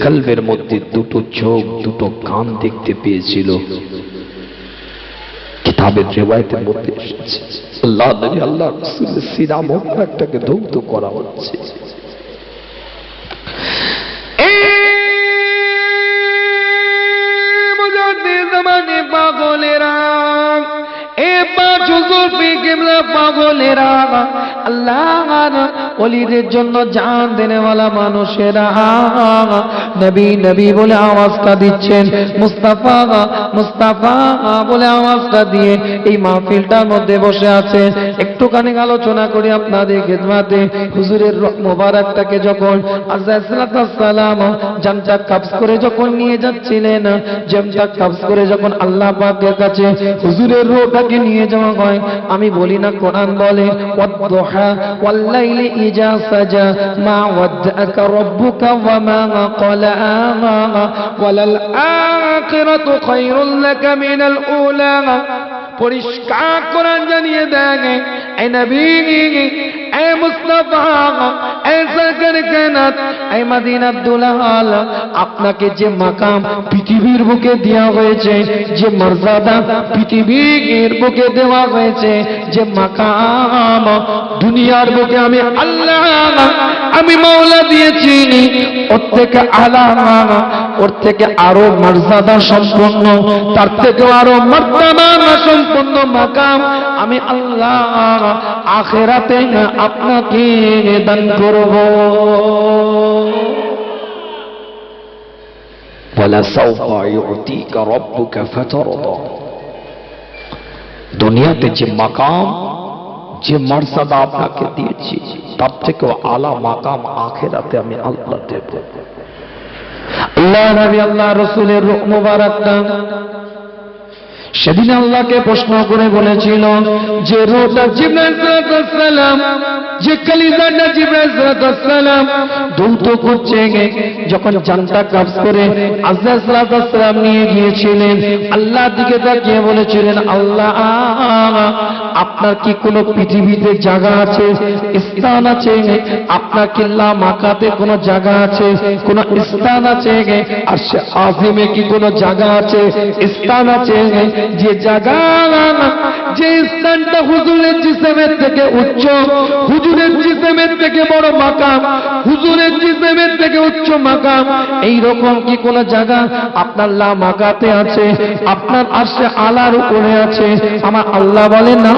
কলবের মধ্যে 2টো চোখ, 2টো কান দেখতে পেয়েছিল। কিতাবের রিওয়ায়াতের মধ্যে এসেছে, আল্লাহ নবী আল্লাহ রাসূলের সিনা মোবারকটাকে ধৌত করা হচ্ছে। পাগলেরা, এ 5 হুজুর পীর কিবলা পাগলেরা, আল্লাহর ওলিদের জন্য জান দেনেওয়ালা মানুষেরা নবী নবী বলে আওয়াজটা দিচ্ছেন, মুস্তাফা মুস্তাফা বলে আওয়াজটা দিয়ে এই মাহফিলটার মধ্যে বসে আছে। একটুখানি আলোচনা করি আপনাদের খিদমতে। হুজুরের মোবারকটাকে যখন আলাইহিসসালাম জানটা কাবজ করে যখন নিয়ে যাচ্ছিলেন, জানটা কাবজ করে যখন আল্লাহ পাকের কাছে হুজুরের রূহটাকে নিয়ে যাওয়া হয়, আমি বলি না কোরআন বলে ওয়াদ-দুহা ওয়াল-লাইলি ইজা সাজা মা ওয়াদ্দাকা রাব্বুকা ওয়া মা ক্বালা ওয়ালাল আখিরাতু খায়রুল লাকা মিনাল উলা। পরিষ্কার কোরআন জানিয়ে দেয়, এ নবী, এ মুস্তাফা, এ সরকার কায়নাত, এ মদিনার দুলাল, আপনাকে যে মাকাম পৃথিবীর বুকে দেওয়া হয়েছে, যে মর্যাদা পৃথিবীর বুকে দেওয়া হয়েছে, যে মাকাম দুনিয়ার বুকে আমি আল্লাহ, আমি মাওলা দিয়েছি, ওর থেকে আলা, ওর থেকে আরো মর্যাদা সম্পন্ন, তার থেকে আরো মর্যাদা সম্পন্ন মাকাম আমি আল্লাহ আখিরাতে আপনাকে দান করব। ওয়ালা সাওফা ইউতিকা রাব্বুকা ফাতারদা। দুনিয়াতে যে মাকাম, যে মর্যাদা আপনাকে দিয়েছি, তার থেকে আলা মাকাম আখিরাতে আমি আল্লাহ দেব। আল্লাহ নবী আল্লাহ রাসূলের রূহ মুবারকটা সেদিন আল্লাহকে প্রশ্ন করে বলেছিল যে রূহটা জিবরাইল আলাইহিস সালাম, যে কলিজাটা জিবরাইল আলাইহিস সালাম দৌত করছে, যখন জানটা কাবজ করে আজরাইল আলাইহিস সালাম নিয়ে গিয়েছিলেন, আল্লাহর দিকে তাকিয়ে বলেছিলেন, আল্লাহ আপনার কি কোনো পৃথিবীতে জায়গা আছে, স্থান আছে? আপনার কি লা মাকাতে কোনো জায়গা আছে, কোনো স্থান আছে? আর সে আজিমে কি কোনো জায়গা আছে, স্থান আছে? যে জায়গা, যে স্থানটা হুজুরের জিসমের থেকে উচ্চ, হুজুরের জিসমের থেকে বড় মাকাম, হুজুরের জিসমের থেকে উচ্চ মাকাম, এই রকম কি কোন জায়গা আপনার লা মাকাতে আছে, আপনার আরশে আলার উপরে আছে? আমার আল্লাহ বলে না,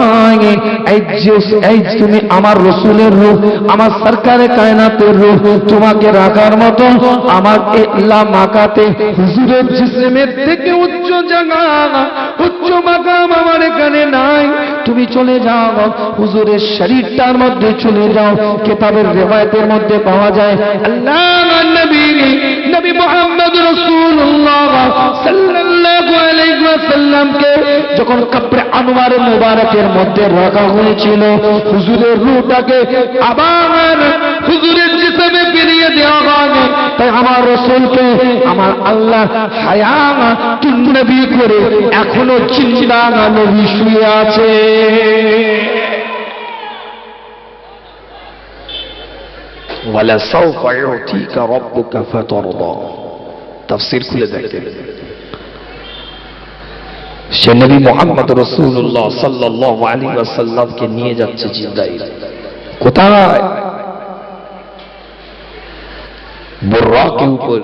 এই তুমি আমার রাসূলের রূহ, আমার সরকারে কায়নাতের রূহ, তোমাকে রাখার মতো আমার এই লা মাকাতে হুজুরের জিসমের থেকে উচ্চ জায়গা, উচ্চ মাকাম আমার এখানে নাই। তুমি চলে যাও হুজুরের শরীরটার মধ্যে চলে যাও। কিতাবের রিওয়ায়াতের মধ্যে পাওয়া যায় আল্লাহর নবী, নবী মুহাম্মদ রাসূলুল্লাহ সাল্লাল্লাহু আলাইহি ওয়াসাল্লামকে যখন কবরে আনোয়ার মুবারকের মধ্যে রাখা হয়েছিল, হুজুরের রূহটাকে আবার হুজুরের জিসমে ফিরিয়ে দেওয়া হয়। তাই আমার রাসূলকে আমার আল্লাহ হায়া তুন নবী করে এখনো জিন্দা নবী শুয়ে আছে। ওয়ালা সাওফা ইউতিকা রাব্বুকা ফাতারদা। তাফসীর খুলে দেখেন, সে নবী মুহাম্মদ রাসূলুল্লাহ সাল্লাল্লাহু আলাইহি ওয়াসাল্লামকে নিয়ে যাচ্ছে জিবরাইল। কোথায়? বুররাকের উপর,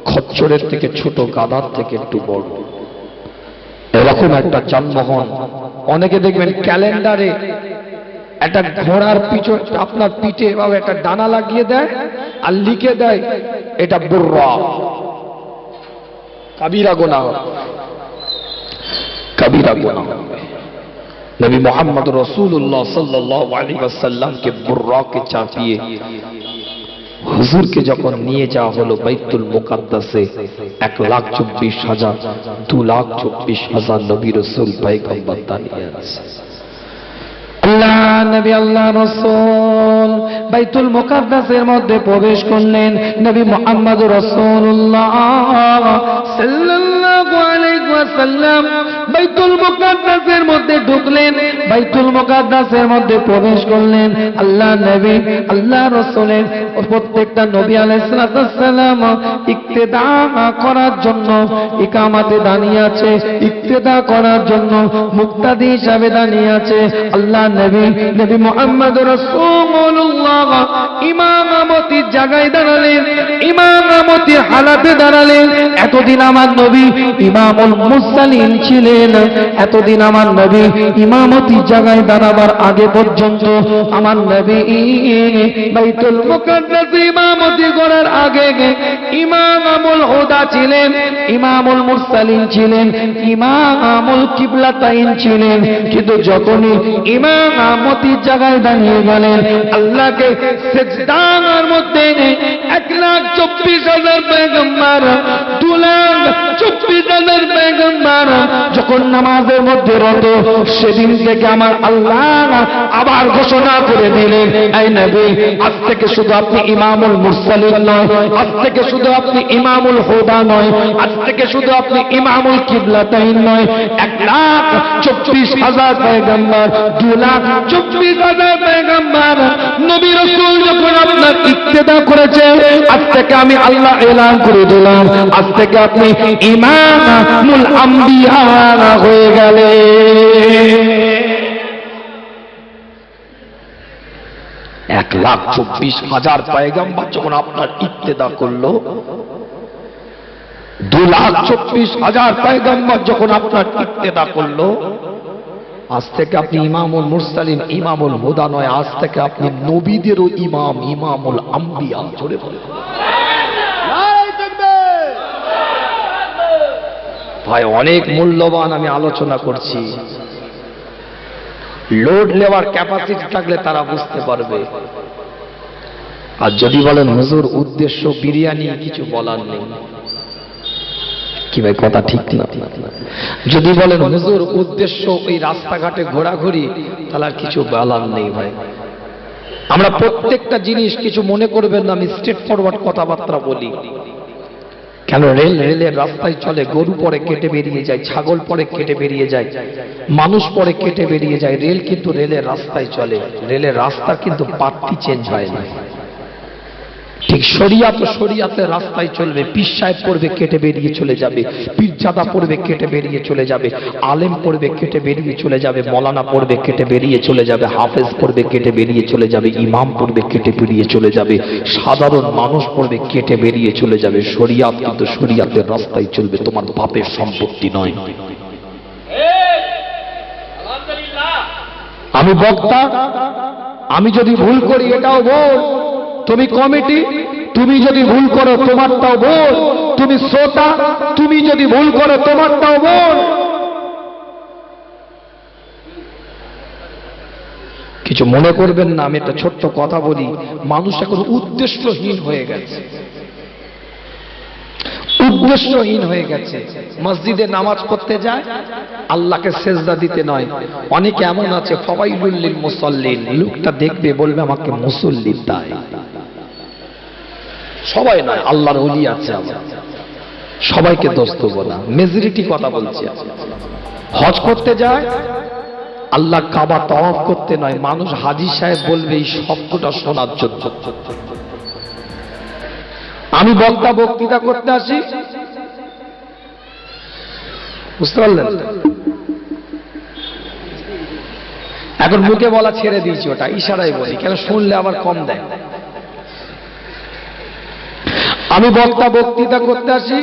খচ্চরের থেকে ছোট, গাধার থেকে একটু বড়, এরকম একটা যানবাহন। অনেকে দেখবেন ক্যালেন্ডারে একটা ঘোড়ার পিছনে আপনার পিঠে এভাবে একটা ডানা লাগিয়ে দেয় আর লিখে দেয় এটা বুররা, কাবিরা গুনাহ, কাবিরা গুনাহ। নবী মুহাম্মদ রাসূলুল্লাহ সাল্লাল্লাহু আলাইহি ওয়াসাল্লামকে বুররাকে চাপিয়ে হুজুরকে যখন নিয়ে যাওয়া হলো বাইতুল মুকাদ্দাসে, 1,24,000 2,24,000 নবী রাসূল পয়গম্বর দাঁড়িয়ে আছে। আল্লাহ নবী আল্লাহ রাসূল বাইতুল মুকাদ্দাসের মধ্যে প্রবেশ করলেন। নবী মুহাম্মদ রাসূলুল্লাহ সাল্লাল্লাহু আলাইহি ওয়াসাল্লাম বাইতুল মুকাদ্দাসের মধ্যে ঢুকলেন, বাইতুল মুকাদ্দাসের মধ্যে প্রবেশ করলেন। আল্লাহ নবী আল্লাহ রাসূলের প্রত্যেকটা নবী আলাইহিস সালাম ইক্তেদা করার জন্য ইকামাতে দাঁড়িয়ে আছে, ইক্তেদা করার জন্য মুক্তাদি হিসাবে দাঁড়িয়ে আছে। আল্লাহ নবী নবী মুহাম্মদ রাসূলুল্লাহ ইমামতির জায়গায় দাঁড়ালেন, ইমামতির হালাতে দাঁড়ালেন। এতদিন আমার নবী ইমামুল মুরসালিন ছিলেন। এতদিন আমার নবী ইমামতি জায়গায় দাঁড়াবার আগে পর্যন্ত আমার নবী বাইতুল মুকাদ্দাস ইমামতি করার আগে ইমামুল হুদা ছিলেন, ইমামুল মুরসালিন ছিলেন, ইমামুল কিবলাতাইন ছিলেন। কিন্তু যখনই ইমামতি জায়গায় দাঁড়িয়ে গেলেন, আল্লাহকে সিজদার মধ্যে 1,24,000 পয়গম্বর, 2,24,000 পয়গম্বর যখন নামাজের মধ্যে রত, সেদিন থেকে আমার আল্লাহ আবার ঘোষণা করে দিলেন, এই নবী, আজ থেকে শুধু আপনি ইমামুল মুরসালিন নয়, আজ থেকে শুধু আপনি ইমামুল হুদা নয়, আজ থেকে শুধু আপনি ইমামুল কিবলাতাইন নয়। 1,24,000 পয়গম্বর, 2,24,000 পয়গম্বর নবী রাসূল যখন আপনার ইক্তেদা করেছে, আজ থেকে আমি আল্লাহ এলান করে দিলাম, আজ থেকে আপনি ইমামুল আম্বিয়া হয়ে গেলেন। 1,24,000 পয়গম্বর যখন আপনার ইক্তেদা করলো, 2,24,000 পয়গম্বর যখন আপনার ইক্তেদা করলো, আজ থেকে আপনি ইমামুল মুরসালিন, ইমামুল হুদা নয়, আজ থেকে আপনি নবীদেরও ইমাম, ইমামুল আম্বিয়া। জোরে বলে ভাই, অনেক মূল্যবান আমি আলোচনা করছি। লোড নেওয়ার ক্যাপাসিটি থাকলে তারা বুঝতে পারবে। আর যদি বলেন হুজুর উদ্দেশ্য বিরিয়ানি, কিছু বলার নেই। কি ভাই, কথা ঠিক না? যদি বলেন হুজুর উদ্দেশ্য ওই রাস্তাঘাটে ঘোরাঘুরি, তাহলে আর কিছু বলার নেই ভাই। আমরা প্রত্যেকটা জিনিস কিছু মনে করবেন না, আমি স্ট্রেট ফরওয়ার্ড কথাবার্তা বলি। কেন রেলের রাস্তায় চলে, গরু পরে কেটে বেরিয়ে যায়, ছাগল পরে কেটে বেরিয়ে যায়, মানুষ পরে কেটে বেরিয়ে যায়, রেল কিন্তু রেলের রাস্তায় চলে। রেলের রাস্তা কিন্তু পাত্তি চেঞ্জ হয় না। ঠিক শরিয়াতের রাস্তায় চলবে। পীর সাহেব পড়বে, কেটে বেরিয়ে চলে যাবে, পীরজাদা পড়বে, কেটে বেরিয়ে চলে যাবে, আলেম পড়বে, কেটে বেরিয়ে চলে যাবে, মৌলানা পড়বে, কেটে বেরিয়ে চলে যাবে, হাফেজ পড়বে, কেটে বেরিয়ে চলে যাবে, ইমাম পড়বে, কেটে বেরিয়ে চলে যাবে, সাধারণ মানুষ পড়বে, কেটে বেরিয়ে চলে যাবে। শরিয়াত কিন্তু শরিয়াতের রাস্তায় চলবে, তোমার বাপের সম্পত্তি নয়। আমি বক্তা, আমি যদি ভুল করি এটাও বল, তুমি কমিটি, তুমি যদি ভুল করো তোমারটাও বল, তুমি শ্রোতা, তুমি যদি ভুল করো তোমারটাও বল। কিছু মনে করবেন না, আমি একটা ছোট্ট কথা বলি। মানুষ এখন উদ্দেশ্যহীন হয়ে গেছে, উদ্দেশ্যহীন হয়ে গেছে। মসজিদে নামাজ পড়তে যায়, আল্লাহকে সেজদা দিতে নয়। অনেকে এমন আছে ফাওয়াইলুল লিল মুসাল্লিন, লোকটা দেখবে বলবে আমাকে মুসল্লি তাই। সবাই নয়, আল্লাহর ওলি আছে, সবাইকে দোষ দেব না, মেজরিটি কথা বলছি। হজ করতে যায়, আল্লাহ কাবা তাওয়াফ করতে নয়, মানুষ হাজী সাহেব বলবে এই শব্দটা শোনার জন্য। আমি বক্তৃতা করতে আসি, বুঝতে পারলেন? এখন মুখে বলা ছেড়ে দিয়েছি, ওটা ইশারায় বলি, কেন শুনলে আবার কম দেয়। আমি বক্তৃতা করতে আসি,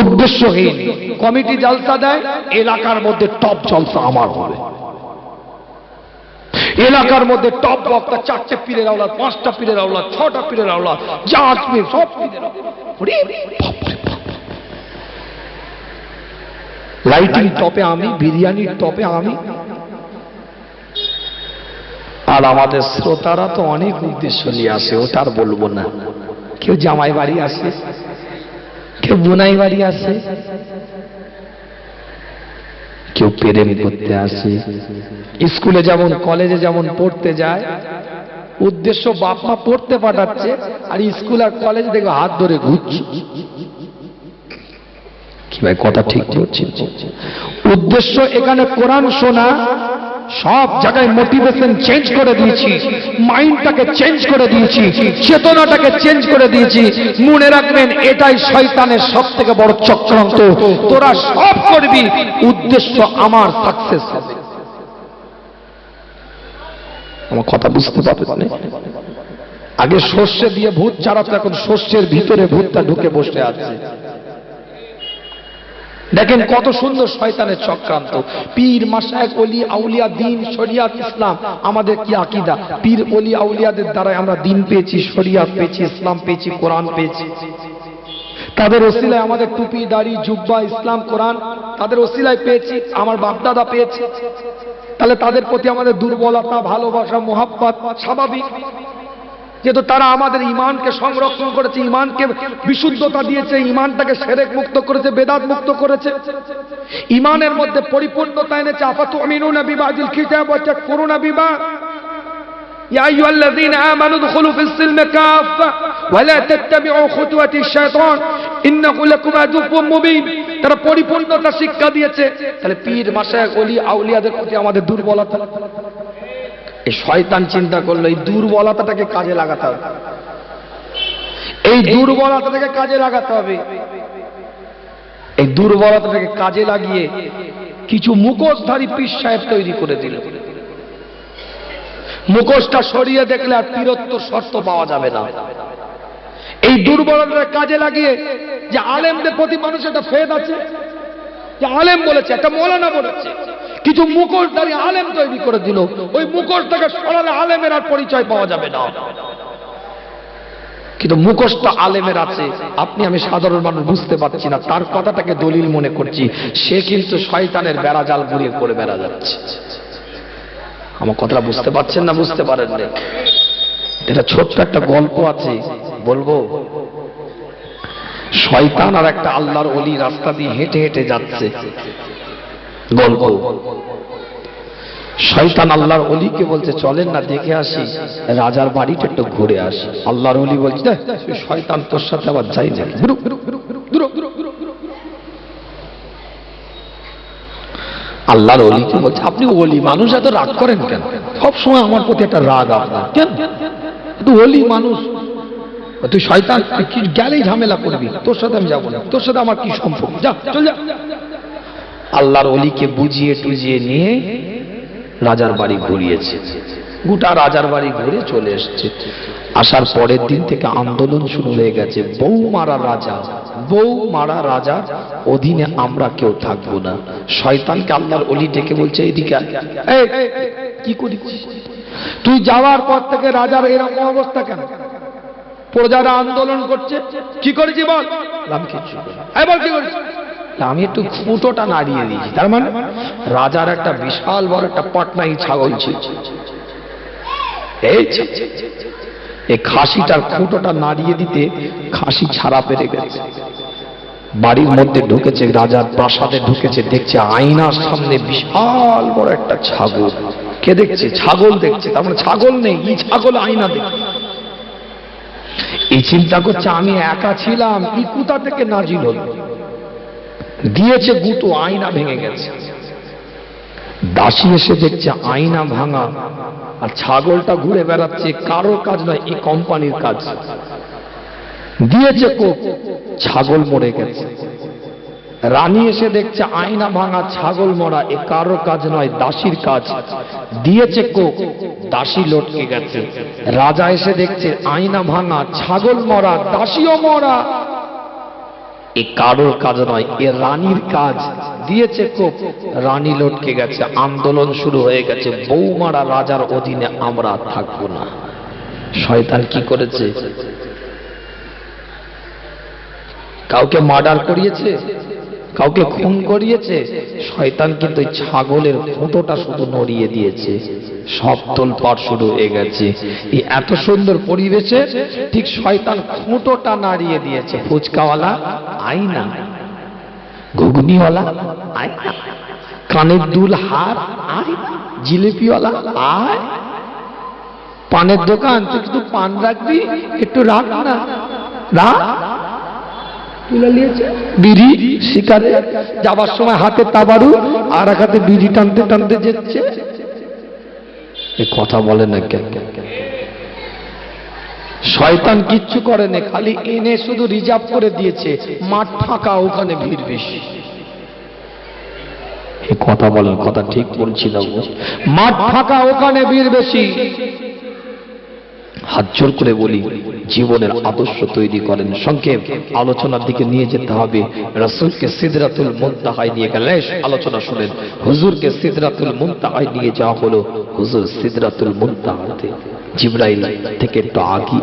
উদ্দেশ্যহীন। কমিটি জলসা দেয়, এলাকার মধ্যে টপ জলসা আমার হবে, এলাকার মধ্যে টপ বক্তা, 4টে পীরের আওলাদ, 5টা পীরের আওলাদ, 6টা পীরের আওলাদ, যা আসবে সব পীরের আওলাদ। লাইটিং টপে আমি, বিরিয়ানির টপে আমি। আর আমাদের শ্রোতারা তো অনেক উদ্দেশ্য নিয়ে আসে, ওটা আর বলবো না। কেউ জামাই বাড়ি আসে, কেউ বুনাই বাড়ি আসে, কেউ প্রেম করতে আসে, স্কুলে যেমন কলেজে যেমন পড়তে যায়, উদ্দেশ্য বাপ মা পড়তে পাঠাচ্ছে, আর স্কুল আর কলেজ দেখো হাত ধরে ঘুরছে। কি ভাই, কথা ঠিক বলছি? উদ্দেশ্য এখানে কোরআন শোনা, সব জায়গায় মোটিভেশন চেঞ্জ করে দিয়েছি, মাইন্ডটাকে চেঞ্জ করে দিয়েছি, চেতনাটাকে চেঞ্জ করে দিয়েছি। মনে রাখবেন, এটাই শয়তানের সব থেকে বড় চক্রান্ত। তোরা সব করবি, উদ্দেশ্য আমার সাকসেস হবে। আমার কথা বুঝতে পারবেন? আগে সর্ষে দিয়ে ভূত চালাতো, এখন সর্ষের ভিতরে ভূতটা ঢুকে বসে আছে। দেখেন কত সুন্দর শয়তানের চক্রান্ত। পীর মাশায়েখ ওলি আউলিয়া দ্বীন শরিয়াত ইসলাম, আমাদের কি আকীদা? পীর ওলি আউলিয়াদের দ্বারা আমরা দ্বীন পেয়েছি, শরিয়াত পেয়েছি, ইসলাম পেয়েছি, কোরআন পেয়েছি। তাদের ওসিলায় আমাদের টুপি দাড়ি জুব্বা ইসলাম কোরআন তাদের ওসিলায় পেয়েছি, আমার বাপদাদা পেয়েছে। তাহলে তাদের প্রতি আমাদের দুর্বলতা, ভালোবাসা, মোহাব্বত স্বাভাবিক, যেহেতু তারা আমাদের ঈমানকে সংরক্ষণ করেছে, ঈমানকে বিশুদ্ধতা দিয়েছে, ঈমানটাকে শিরক মুক্ত করেছে, বেদাত মুক্ত করেছে, ঈমানের মধ্যে পরিপূর্ণতা এনেছে। আফাতুমিনুনা বিবাদিল কিতাব ওয়া তাকফুরুনা বিবাদ, ইয়া আইয়ুহাল্লাযীনা আমানু দুখুলু ফিস সিলমি কাফা ওয়া লা তাত্তাবিউ খুতুওয়াতিশ শাইতান ইন্নাহু লাকুম আদুউম মুবিন। তারা পরিপূর্ণতা শিক্ষা দিয়েছে। তাহলে পীর মাশায়েখ ওলি আউলিয়াদের প্রতি আমাদের দুর্বলতা, এই শয়তান চিন্তা করলো এই দুর্বলতাটাকে কাজে লাগাতে হবে, এই দুর্বলতাটাকে কাজে লাগাতে হবে। এই দুর্বলতাটাকে কাজে লাগিয়ে কিছু মুখোশধারী পীর সাহেব তৈরি করে দিল। মুখোশটা সরিয়ে দেখলে আর পীরত্ব শর্ত পাওয়া যাবে না। এই দুর্বলতাকে কাজে লাগিয়ে যে আলেমদের প্রতি মানুষের একটা ফেদ আছে, যে আলেম বলেছে, একটা মৌলানা বলেছে, কিছু মুখোশধারী আলেম তৈরি করে দিল। ওই মুখোশটাকে সরালে আলেমের আর পরিচয় পাওয়া যাবে না। কিন্তু মুখোশটা আলেমের আছে, আপনি আমি সাধারণ মানুষ বুঝতে পারছি না, তার কথাটাকে দলিল মনে করছি। সে কিন্তু শয়তানের বেড়াজাল ঘুরিয়ে করে বেড়া যাচ্ছে। আমার কথাটা বুঝতে পারছেন না বুঝতে পারেন না? এটা ছোট্ট একটা গল্প আছে, বলবো। শয়তান আর একটা আল্লাহর ওলি রাস্তা দিয়ে হেঁটে হেঁটে যাচ্ছে। গল্প, শয়তান আল্লাহর ওলিকে বলছে চলেন না দেখে আসি রাজার বাড়িটা একটু ঘুরে আসি। আল্লাহর ওলি বলছে শয়তান তোর সাথে আবার যাই না। আল্লাহর ওলিকে বলছে আপনি ওলি মানুষ, এত রাগ করেন কেন? সবসময় আমার প্রতি একটা রাগ আপনার কেন? তুই ওলি মানুষ, তুই শয়তান, তুই কি গেলেই ঝামেলা করবি, তোর সাথে আমি যাবো না, তোর সাথে আমার কি সম্পর্ক, যা চল যা। আল্লাহর ওলিকে বুঝিয়ে টুজিয়ে নিয়ে রাজার বাড়ি ঘুরিয়েছে। গোটা রাজার বাড়ি ঘুরে চলে এসছে। আসার পরের দিন থেকে আন্দোলন শুরু হয়ে গেছে। বউ মারা রাজা, বউ মারা রাজার অধীনে আমরা কেউ থাকবো না। শয়তানকে আল্লাহর ওলি ডেকে বলছে এদিকে কি করি, তুই যাওয়ার পর থেকে রাজার এরকম অবস্থা কেন? প্রজারা আন্দোলন করছে, কি করেছি বল? আমি কিছু এবার কি করেছি? আমি একটু খুঁটোটা নাড়িয়ে দিয়েছি। তার মানে রাজার একটা বিশাল বড় একটা পটনাই ছাগল ছিল, এই খাসিটার খুঁটোটা নাড়িয়ে দিতে খাসি ছাড়া পেরে গেছে। বাড়ির মধ্যে ঢুকেছে, রাজার প্রাসাদে ঢুকেছে, দেখছে আয়নার সামনে বিশাল বড় একটা ছাগল। কে দেখছে? ছাগল দেখছে। তার মানে ছাগল নেই, এই ছাগল আয়না দেখছে। এই চিন্তা করছে আমি একা ছিলাম, এই কোথা থেকে নাজিল হল? দিয়েছে গুতো, আয়না ভেঙে গেছে। দাসী এসে দেখছে আয়না ভাঙা, আর ছাগলটা ঘুরে বেড়াচ্ছে। কারোর কাজ নয়, এই কোম্পানির কাজ। দিয়েছে কোপ, ছাগল মরে গেছে। রানী এসে দেখছে আয়না ভাঙা, ছাগল মরা, এ কারোর কাজ নয়, দাসীর কাজ। দিয়েছে কোপ, দাসী লটকে গেছে। রাজা এসে দেখছে আয়না ভাঙা, ছাগল মরা, দাসীও মরা, এ কারোর কাজ নয়, এ রানীর কাজ। দিয়েছে কোপ, রানী লটকে গেছে। আন্দোলন শুরু হয়ে গেছে, বউ মারা রাজার অধীনে আমরা থাকবো না। শয়তান কি করেছে? কাউকে মার্ডার করিয়েছে, কাউকে খুন করিয়েছে। শয়তান কিন্তু ছাগলের খুঁটোটা শুধু নড়িয়ে দিয়েছে, সব তোলপাড় শুরু হয়ে গেছে। এই এত সুন্দর পরিবেশে ঠিক শয়তান খুঁটোটা নাড়িয়ে দিয়েছে। ফুচকাওয়ালা আয়না, ঘুগনিওয়ালা আয়না, কানের দুল হার আয়না, জিলিপিওয়ালা আয়, পানের দোকান তুই কিন্তু পান রাখবি, একটু রাখ না, রাখ। বিড়ি শিকারে যাবার সময় হাতে তাবারু, আর এক হাতে বিড়ি টানতে টানতে যাচ্ছে। এ কথা বলে না কেন? শয়তান কিচ্ছু করে না, খালি এনে শুধু রিজার্ভ করে দিয়েছে, মাঠ ফাঁকা, ওখানে ভিড় বেশি। এ কথা বলেন, কথা ঠিক বলছি না? মাঠ ফাঁকা, ওখানে ভিড় বেশি। হাত জোর করে বলি, জীবনের আদর্শ তৈরি করেন। সংক্ষেপ আলোচনার দিকে নিয়ে যেতে হবে। রাসূলকে সিদরাতুল মুনতাহায় নিয়ে গেলেন। আলোচনা শুনেন। হুজুরকে সিদরাতুল মুনতাহায় নিয়ে যাওয়া হলো। হুজুর সিদরাতুল মুনতাহাতে জিবরাইল থেকে একটু আগে।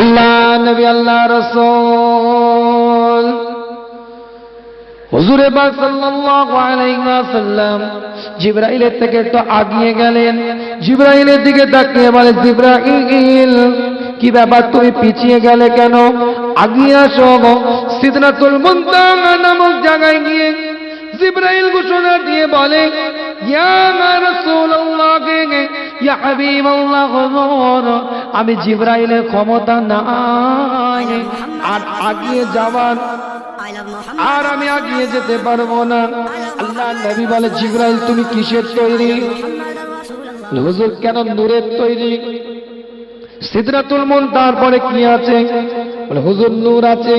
আল্লাহ নবী, আল্লাহ রাসূল হুজুরে পাক সাল্লাল্লাহু আলাইহি ওয়াসাল্লাম জিবরাইলের থেকে একটু আগিয়ে গেলেন। জিবরাইলের দিকে তাকিয়ে বলে, জিবরাইল কি ব্যাপার, তুমি পিছিয়ে গেলে কেন? আগিয়ে আসো। সিদরাতুল মুনতাহা নামক জায়গায় গিয়ে জিবরাইল ঘোষণা দিয়ে বলে, ইয়া রাসূলুল্লাহ, ইয়া হাবিবাল্লাহ, হুজুর আমি জিবরাইলের ক্ষমতা নাই আর আগিয়ে যাওয়ার, আর আমি আগিয়ে যেতে পারবো না। আল্লাহ নবী বলে, জিবরাইল তুমি কিসের তৈরি? হুজুর কেন? নূরের তৈরি। সিদরাতুল মুনতাহার পরে কি আছে? বলে হুজুর নূর আছে।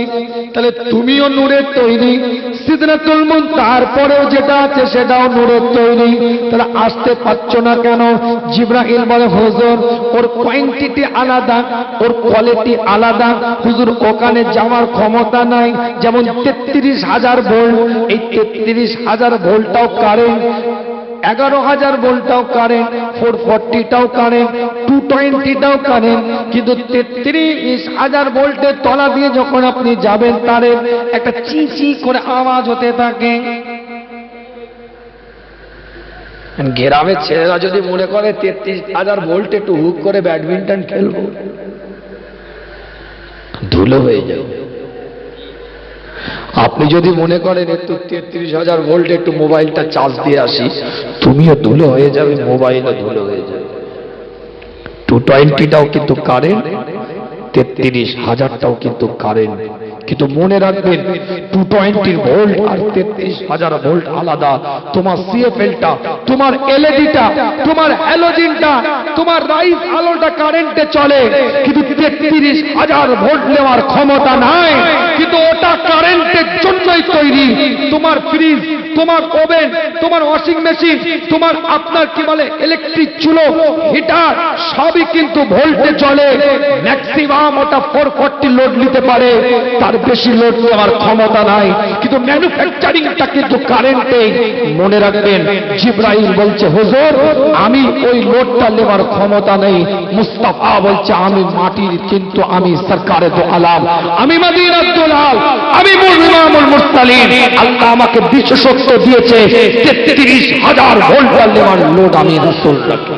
তাহলে তুমিও নূরের তৈরি। সিদরাতুল মুনতাহার পরেও যেটা আছে সেটাও নূরের তৈরি। তাহলে আসতে পারছো না কেন? জিবরাইল বলে, হুজুর ওর কোয়ান্টিটি আলাদা, ওর কোয়ালিটি আলাদা। হুজুর ওখানে যাওয়ার ক্ষমতা নাই। যেমন 33,000 ভোল্ট, এই 33,000 ভোল্টটাও কারেন্ট, 11,000 ভোল্টটাও কারেন্ট, 440টাও কারেন্ট, 220টাও কারেন্ট। কিন্তু 33,000 ভোল্টের তলা দিয়ে যখন আপনি যাবেন, তারে একটা চি চি করে আওয়াজ হতে থাকে। গ্রামের ছেলেরা যদি মনে করে 33,000 ভোল্ট একটু হুক করে ব্যাডমিন্টন খেলবো, ধুলো হয়ে যাবে। আপনি যদি মনে করেন একটু 33,000 ভোল্ট একটু মোবাইলটা চার্জ দিয়ে আসি, তুমিও ধুলো হয়ে যাবে, মোবাইলও ধুলো হয়ে যাবে। 220টাও কিন্তু কারেন্ট, 33,000টাও কিন্তু কারেন্ট। কিন্তু মনে রাখবেন 220 ভোল্ট আর 33,000 ভোল্ট আলাদা। তোমার সিএফএলটা, তোমার এলইডিটা, তোমার হ্যালোজেনটা, তোমার রাইস আলোটা কারেন্টে চলে, কিন্তু 33,000 ভোল্ট নেওয়ার ক্ষমতা নাই। কিন্তু ওটা কারেন্টের জন্যই তৈরি। তোমার ফ্রিজ, তোমার ওভেন, তোমার ওয়াশিং মেশিন, তোমার আপনার কি বলে ইলেকট্রিক চুলো, হিটার, সবই কিন্তু ভোল্টে চলে। ম্যাক্সিমাম ওটা 440 লোড নিতে পারে, তার বেশি লোড নেওয়ার ক্ষমতা নাই। কিন্তু ম্যানুফ্যাকচারিংটা কিন্তু কারেন্টে। মনে রাখবেন, জিবরাইল বলছে, হুজুর আমি ওই লোডটা নেওয়ার ক্ষমতা নেই। মুস্তাফা বলছে, আমি মাটির, কিন্তু আমি সরকারে দো আলাম, আমি মদিনার দুলাল, আমি ইমামুল মুরসালিন। আল্লাহ আমাকে বিশেষত্ব দিয়েছে 33,000 ভোল্ট নেওয়ার লোড আমি রাসূল রাখি।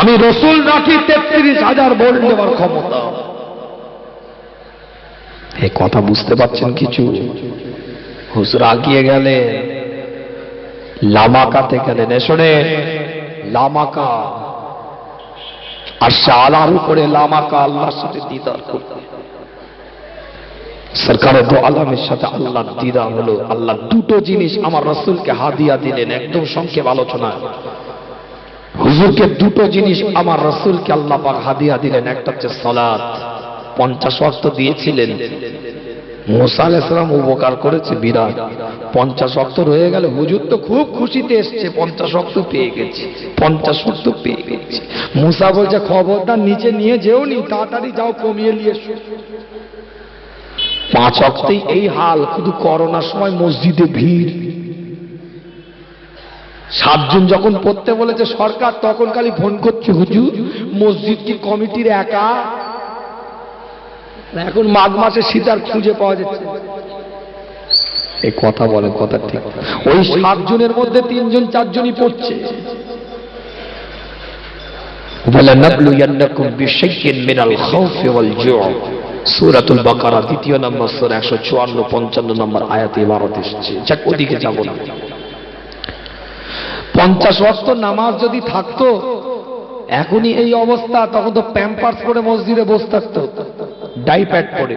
আমি রসুল রাখি 33,000 ভোল্ট নেওয়ার ক্ষমতা। এই কথা বুঝতে পারছেন কিছু? হুজুর আগিয়ে গেলে, লামাকাতে গেলেন। শোনে, লামাকা আর শালার উপরে লামাকা, আল্লাহর সাথে দিদার করতে। সরকারে দো আলমের সাথে আল্লাহর দিদার হলো। আল্লাহ দুটো জিনিস আমার রাসূলকে হাদিয়া দিলেন। একদম সংক্ষেপ আলোচনা। হুজুরকে দুটো জিনিস আমার রাসূলকে আল্লাহ পাক হাদিয়া দিলেন। একটা হচ্ছে সালাত, 50 ওয়াক্ত দিয়েছিলেন। মুসা আলাইহিস সালাম উপকার করেছে বিরাট। 50 ওয়াক্ত রয়ে গেল। হুজুর তো খুব খুশিতে এসছে, 50 ওয়াক্ত পেয়ে গেছে, 50 ওয়াক্ত পেয়ে গেছে। মুসা বলছে, খবরদার নিচে নিয়ে যেও নি, তাড়াতাড়ি যাও কমিয়ে নিয়ে এসো। 5 ওয়াক্তেই এই হাল। শুধু করোনার সময় মসজিদে ভিড়। 7 জন যখন পড়তে বলেছে সরকার, তখন খালি ফোন করছে, হুজুর মসজিদ কি কমিটির একা? এখন মাঘ মাসে সিতার খুঁজে পাওয়া যাচ্ছে। এই কথা বলে, কথা ঠিক। ওই 7 জনের মধ্যে 3 জন 4 জনই পড়ছে। ওয়ালানাবলুয়ান্নাকুম বিশাইইন মিনাল খাউফি ওয়াল জু'আ, সূরাতুল বাকারা 2 নম্বর সূরা 154 55 নম্বর আয়াতে ইবারত এসেছে। যাক, ওদিকে যাব না। 50 ওয়াক্ত নামাজ যদি থাকতো, এখনই এই অবস্থা, তখন তো প্যাম্পার্স পরে মসজিদে বসে থাকতো, ডাইপ্যাড পরে।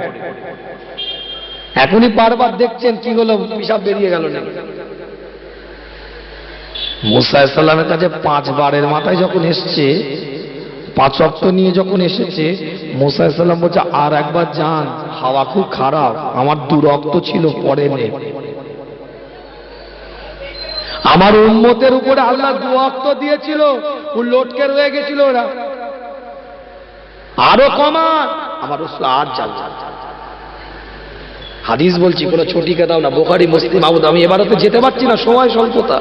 এখনই বারবার দেখছেন কি হলো, পিশাব বেরিয়ে গেল না। মুসা আলাইহিস সালামের কাছে 5 বারের মাথায় যখন এসছে, 5 ওয়াক্ত নিয়ে যখন এসেছে, মুসা আলাইহিস সালাম বলছে, আর একবার যান, হাওয়া খুব খারাপ, আমার 2 রক্ত ছিল পরে নে। আমার উম্মতের উপরে আল্লাহ 2 ওয়াক্ত দিয়েছিল, ও লটকে রয়ে গেছিল, ওরা আরো কমান। আমার রাসূল আর জানতেন, হাদিস বলছি, কোনো ছটিকে দাও না, বুখারী মুসলিম আবু দাউদ। আমি এবারে তো যেতে পারছি না, সময় স্বল্পতা।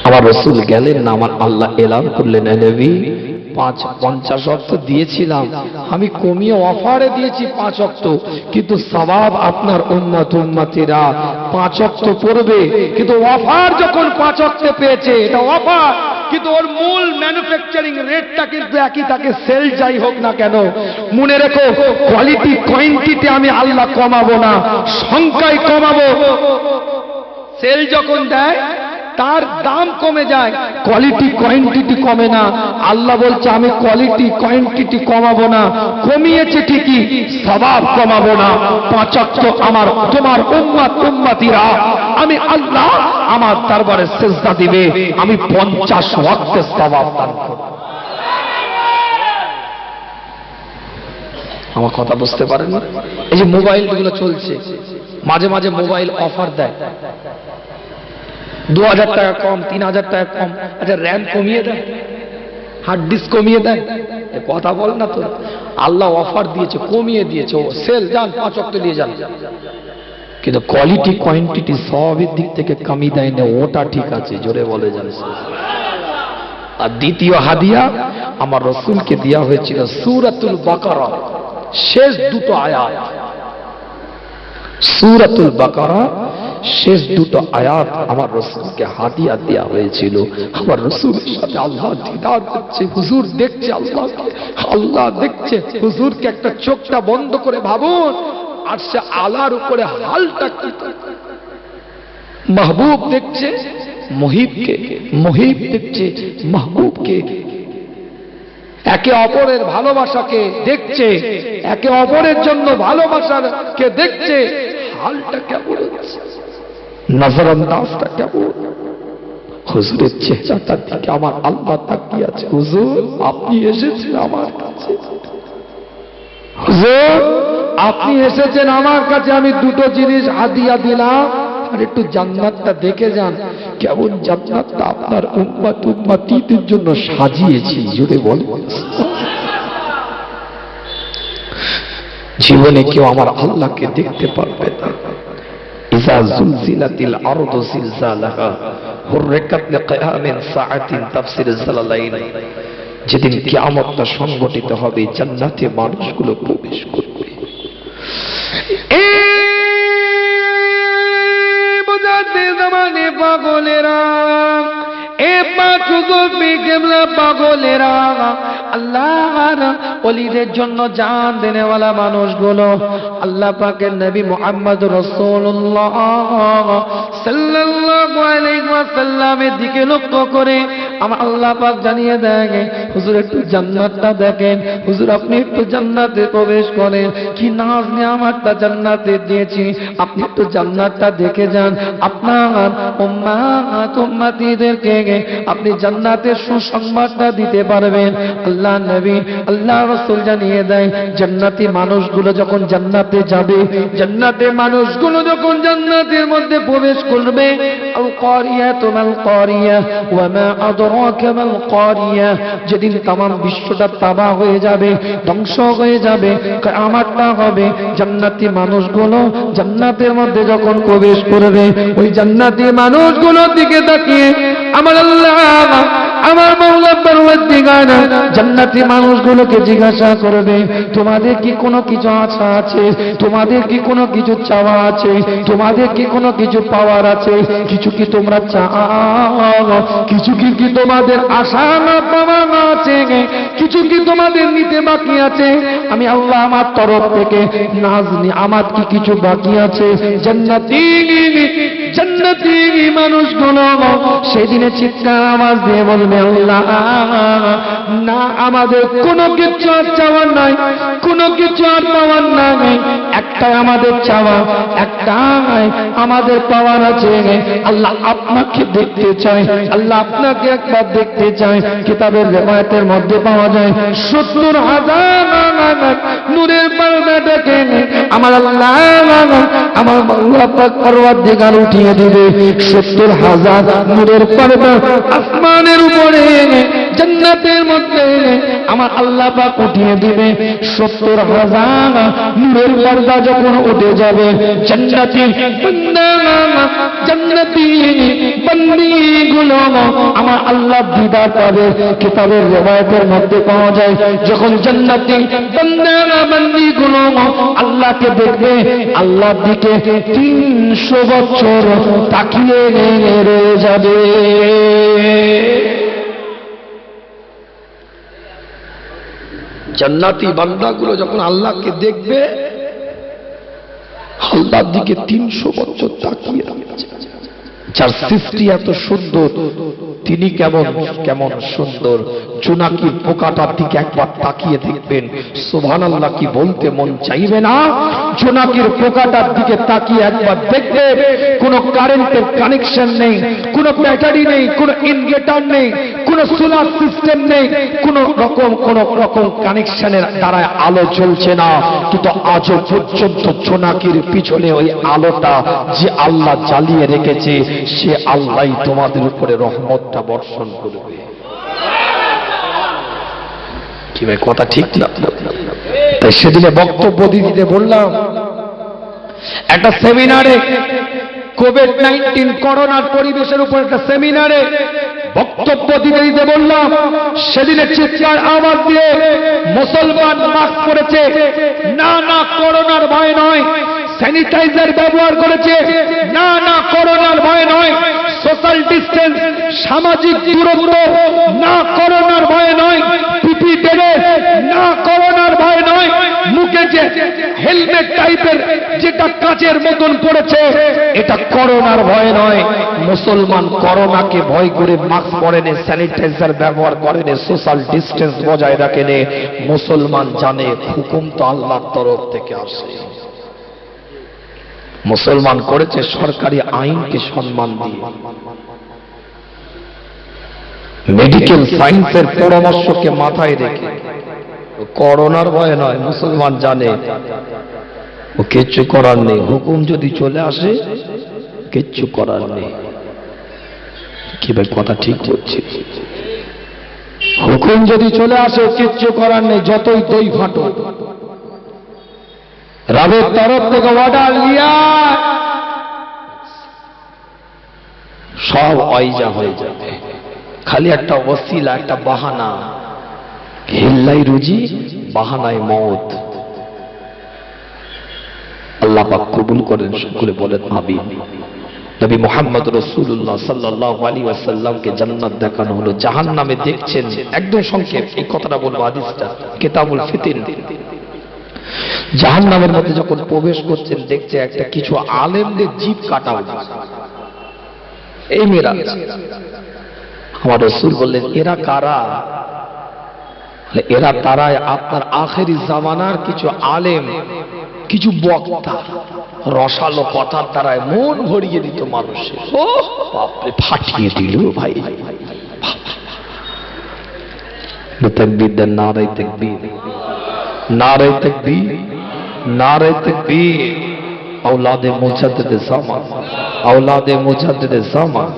আমার রাসূল গেলেন না, আমার আল্লাহ এলান করলেন, নবী 50 ওয়াক্ত দিয়েছিলাম, আমি কমিয়ে অফারে দিয়েছি 5 ওয়াক্ত, কিন্তু সওয়াব আপনার উম্মতিরা 5 ওয়াক্ত পড়বে, কিন্তু অফার যখন 5 ওয়াক্তে পেয়েছে, এটা অফার, কিন্তু ওর মূল ম্যানুফ্যাকচারিং রেটটা কিন্তু একই থাকে, সেল যাই হোক না কেন। মনে রেখো, কোয়ালিটি কোয়ান্টিটি আমি আল্লাহ কমাবো না, সংখ্যায় কমাবো। সেল যখন দেয় তার দাম কমে যায়, কোয়ালিটি কোয়ান্টিটি কমে না। আল্লাহ বলছে আমি কোয়ালিটি কোয়ান্টিটি কমাবো না, কমিয়েছে ঠিকই, সওয়াব কমাবো না। 5 ওয়াক্ত আমার তোমার উম্মতিরা, আমি আল্লাহ আমার দরবারে সিজদা দিবে, আমি 50 ওয়াক্তের সওয়াব দান করব। আমার কথা বুঝতে পারেন না? এই যে মোবাইল গুলো চলছে, মাঝে মাঝে মোবাইল অফার দেয়, 2000 টাকা কম, 3000 টাকা কম, আচ্ছা র্যাম কমিয়ে দেয়, হার্ড ডিস্ক কমিয়ে দেয়, কথা বল না তো। আল্লাহ অফার দিয়েছে, কমিয়ে দিয়েছে, ও সেল যান 5 ওয়াক্ত দিয়ে যান, কিন্তু কোয়ালিটি কোয়ান্টিটি সবের দিক থেকে কমি দেয় না, ওটা ঠিক আছে, জোরে বলে যান। আর দ্বিতীয় হাদিয়া আমার রাসূলকে দেয়া হয়েছিল সূরাতুল বাকারা শেষ 2টো আয়াত। সূরাতুল বাকারা শেষ 2টো আয়াত আমার রাসূলকে হাদিয়া দেয়া হয়েছিল। আমার রাসূলের সাথে আল্লাহ দিদার করছে, হুজুর দেখছে আল্লাহকে, আল্লাহ দেখছে হুজুরকে। একটা চোখটা বন্ধ করে ভাবুন, আর সে আলার উপরে হালটা কি, মাহবুব দেখছে মুহিবকে, মুহিব দেখছে মাহবুবকে, একে অপরের ভালোবাসাকে দেখছে, একে অপরের জন্য ভালোবাসাকে দেখছে। হালটা কেমন হচ্ছে, নজরান্দাজটা কেমন, হুজুরের চেহারাটার দিকে আমার আল্লাহ তাকিয়ে আছে। হুজুর আপনি এসেছেন আমার কাছে, হুজুর আপনি এসেছেন আমার কাছে, আমি 2টো জিনিস হাদিয়া দিলাম, আর একটু জান্নাতটা দেখে যান, কেমন জান্নাতটা আপনার উম্মতিদের জন্য সাজিয়েছি, জুড়ে বলে। জীবনে কেউ আমার আল্লাহকে দেখতে পারবে না। ইজা জুলজিলাতিল আরদু জিলজালাহা হুররিকাত লিকিয়ামিন সাআতিন, তাফসীর জালালাইন। যেদিন কিয়ামতটা সংগঠিত হবে, জান্নাতে মানুষগুলো প্রবেশ করবে। বুঝাতে জামানে পাগলেরা, এ পাগলেরা, আল্লাহর ওলিদের জন্য জান দেনেওয়ালা মানুষগুলো, আল্লাহ পাকের নবী মুহাম্মদ রাসূলুল্লাহ সাল্লাল্লাহু আলাইহি ওয়াসাল্লামের দিকে লক্ষ্য করে আমার আল্লাহ পাক জানিয়ে দেন, হুজুর একটু জান্নাতটা দেখেন, হুজুর আপনি একটু জান্নাতে প্রবেশ করেন, কি নাজ নিয়ামতটা জান্নাতে দিয়েছি, আপনি একটু জান্নাতটা দেখে যান, আপনার উম্মতিদেরকে আপনি জান্নাতের সুসংবাদটা দিতে পারবেন। আল্লাহ নবী আল্লাহ রাসূল জানিয়ে দেয়, জান্নাতি মানুষগুলো যখন জান্নাতে যাবে, জান্নাতে মানুষগুলো যখন জান্নাতের মধ্যে প্রবেশ করবে, আল কারিয়াতু মাল কারিয়া ওয়া মা আদরাকা মাল কারিয়া, যেদিন तमाम বিশ্বটা তাবাহ হয়ে যাবে, ধ্বংস হয়ে যাবে, কিয়ামতটা হবে, জান্নাতি মানুষগুলো জান্নাতের মধ্যে যখন প্রবেশ করবে, ওই জান্নাতি মানুষগুলোর দিকে তাকিয়ে আমার আল্লাহ আমার মাওলা পরওয়ারদিগার জান্নাতি মানুষগুলোকে জিজ্ঞাসা করবে, তোমাদের কি কোনো কিছু আশা আছে, তোমাদের কি কোনো কিছু চাওয়া আছে, তোমাদের কি কোনো কিছু পাওয়ার আছে, কিছু কি তোমরা চাও, কিছু কি তোমাদের আশা না পাওয়া আছে, কিছু কি তোমাদের নিতে বাকি আছে, আমি আল্লাহ আমার তরফ থেকে নাজ নিয়ামত কি কিছু বাকি আছে। জান্নাতি জান্নাতি মানুষগুলো সেদিনে চিৎকার আওয়াজ দিয়ে বলবে, আল্লাহ না আমাদের কোনো কিছু আর চাওয়ার নাই, কোনো কিছু আর পাওয়ার নাই, একটাই আমাদের চাওয়া, একটাই আমাদের পাওয়ার আছে। আল্লাহ আপনাকে দেখতে চাই, আল্লাহ আপনাকে একবার দেখতে চাই। কিতাবের রিওয়ায়াতের মধ্যে পাওয়া যায় 70,000 নূরের পর্দা ডেকে আমার আল্লাহ আমার আল্লাহ পাক পরওয়ারদিগার উঠিয়ে দিবে 70,000 নূরের পর্দা আসমানের উপরে জান্নাতের মধ্যে আমার আল্লাহ পাক উঠিয়ে দিবে। 70,000 নূরের পর্দা যখন উঠে যাবে জান্নাতি বান্দা জান্নাতি বান্দীগুলো আমার আল্লাহ দিদার পাবে। কিতাবের রিওয়ায়াতের মধ্যে পাওয়া যায় যখন জান্নাতি বান্দা বান্দীগুলো আল্লাহকে দেখবে আল্লাহর দিকে 300 বছর তাকিয়ে রয়ে যাবে। জান্নাতি বান্দাগুলো যখন আল্লাহকে দেখবে আল্লাহর দিকে 300 বছর তাকিয়ে রয়েছে। যার সৃষ্টি এত সুন্দর তিনি কেমন কেমন সুন্দর। জোনাকির পোকাটার দিকে একবার তাকিয়ে দেখবেন, সুবহানাল্লাহ কি বলতে মন চাইবে না? জোনাকির পোকাটার দিকে তাকিয়ে একবার দেখবে কোনো কারেন্টের কানেকশন নেই, কোনো ব্যাটারি নেই, কোনো ইনভার্টার নেই, কোনো সোলার সিস্টেম নেই, কোনো রকম কানেকশনের দ্বারা আলো জ্বলছে না, কিন্তু আজও পর্যন্ত জোনাকির পিছনে ওই আলোটা যে আল্লাহ জ্বালিয়ে রেখেছে সে আল্লাহই তোমাদের উপরে রহমতটা বর্ষণ করবে। কি ভাই কথা ঠিক না? তাই সেদিনে বক্তব্য দিতে বললাম একটা সেমিনারে, কোভিড-19 করোনার পরিবেশের উপর একটা সেমিনারে বক্তব্য দিতে বললাম। সেদিনে চিৎকার আওয়াজ দিয়ে মুসলমান মাস্ক পরেছে, না না করোনার ভয় নয়, স্যানিটাইজার ব্যবহার করেছে, না না করোনার ভয় নয়, সোশ্যাল ডিস্টেন্স সামাজিক দূরত্ব, না করোনার ভয় নয়, পিপি বেড়ে, না করোনার ভয় নয়, মুখে যে হেলমেট টাইপের যেটা কাচের মতন পড়েছে এটা করোনার ভয় নয়। মুসলমান করোনাকে ভয় করে মাস্ক পরেনে, স্যানিটাইজার ব্যবহার করেনে, সোশ্যাল ডিস্টেন্স বজায় রাখেনে। মুসলমান জানে হুকুম তো আল্লাহর তরফ থেকে আসে। মুসলমান করেছে সরকারি আইনকে সম্মান দিয়ে, মেডিকেল সায়েন্সের পরামর্শকে মাথায় রেখে। করোনার ভয় নয়, মুসলমান জানে ও কিচ্ছু করার নেই, হুকুম যদি চলে আসে কিচ্ছু করার নেই। কি ভাই কথা ঠিক হচ্ছে? হুকুম যদি চলে আসে কিচ্ছু করার নেই, যতই দই ফাটো, রাবের তরফ থেকে অর্ডার লিয়া সব অয়জা হয়ে যাবে। খালি একটা ওসিলা, একটা বাহানা, হিল্লাই রুজি বাহানায় মওত। আল্লাহ পাক কবুল করেন, সকলে বলেন আমিন। নবী মুহাম্মদ রাসূলুল্লাহ সাল্লাল্লাহু আলাইহি ওয়াসাল্লামকে জান্নাত দেখানো হলো, জাহান্নামে দেখছেন। একদম সংক্ষেপ এই কথাটা বলবো, হাদিসটা কিতাবুল ফিতিন। জাহান্নামের মধ্যে যখন প্রবেশ করছেন দেখছে একটা কিছু আলেমদের জিভ কাটা হচ্ছে। এই মেয়েরা, আমার রাসূল বললেন এরা কারা? এরা তারাই আপনার আখেরি জামানার কিছু আলেম, কিছু বক্তা, রসালো কথার দ্বারায় মন ভরিয়ে দিত মানুষের। ও বাপরে, ফাটিয়ে দিল ভাই। তাকবীর দেন, নারে তাকবীর, নারে তাকবীর, নারে তাকবীর। औलादे मुजाद्दिद ज़मान, औलादे मुजाद्दिद ज़मान।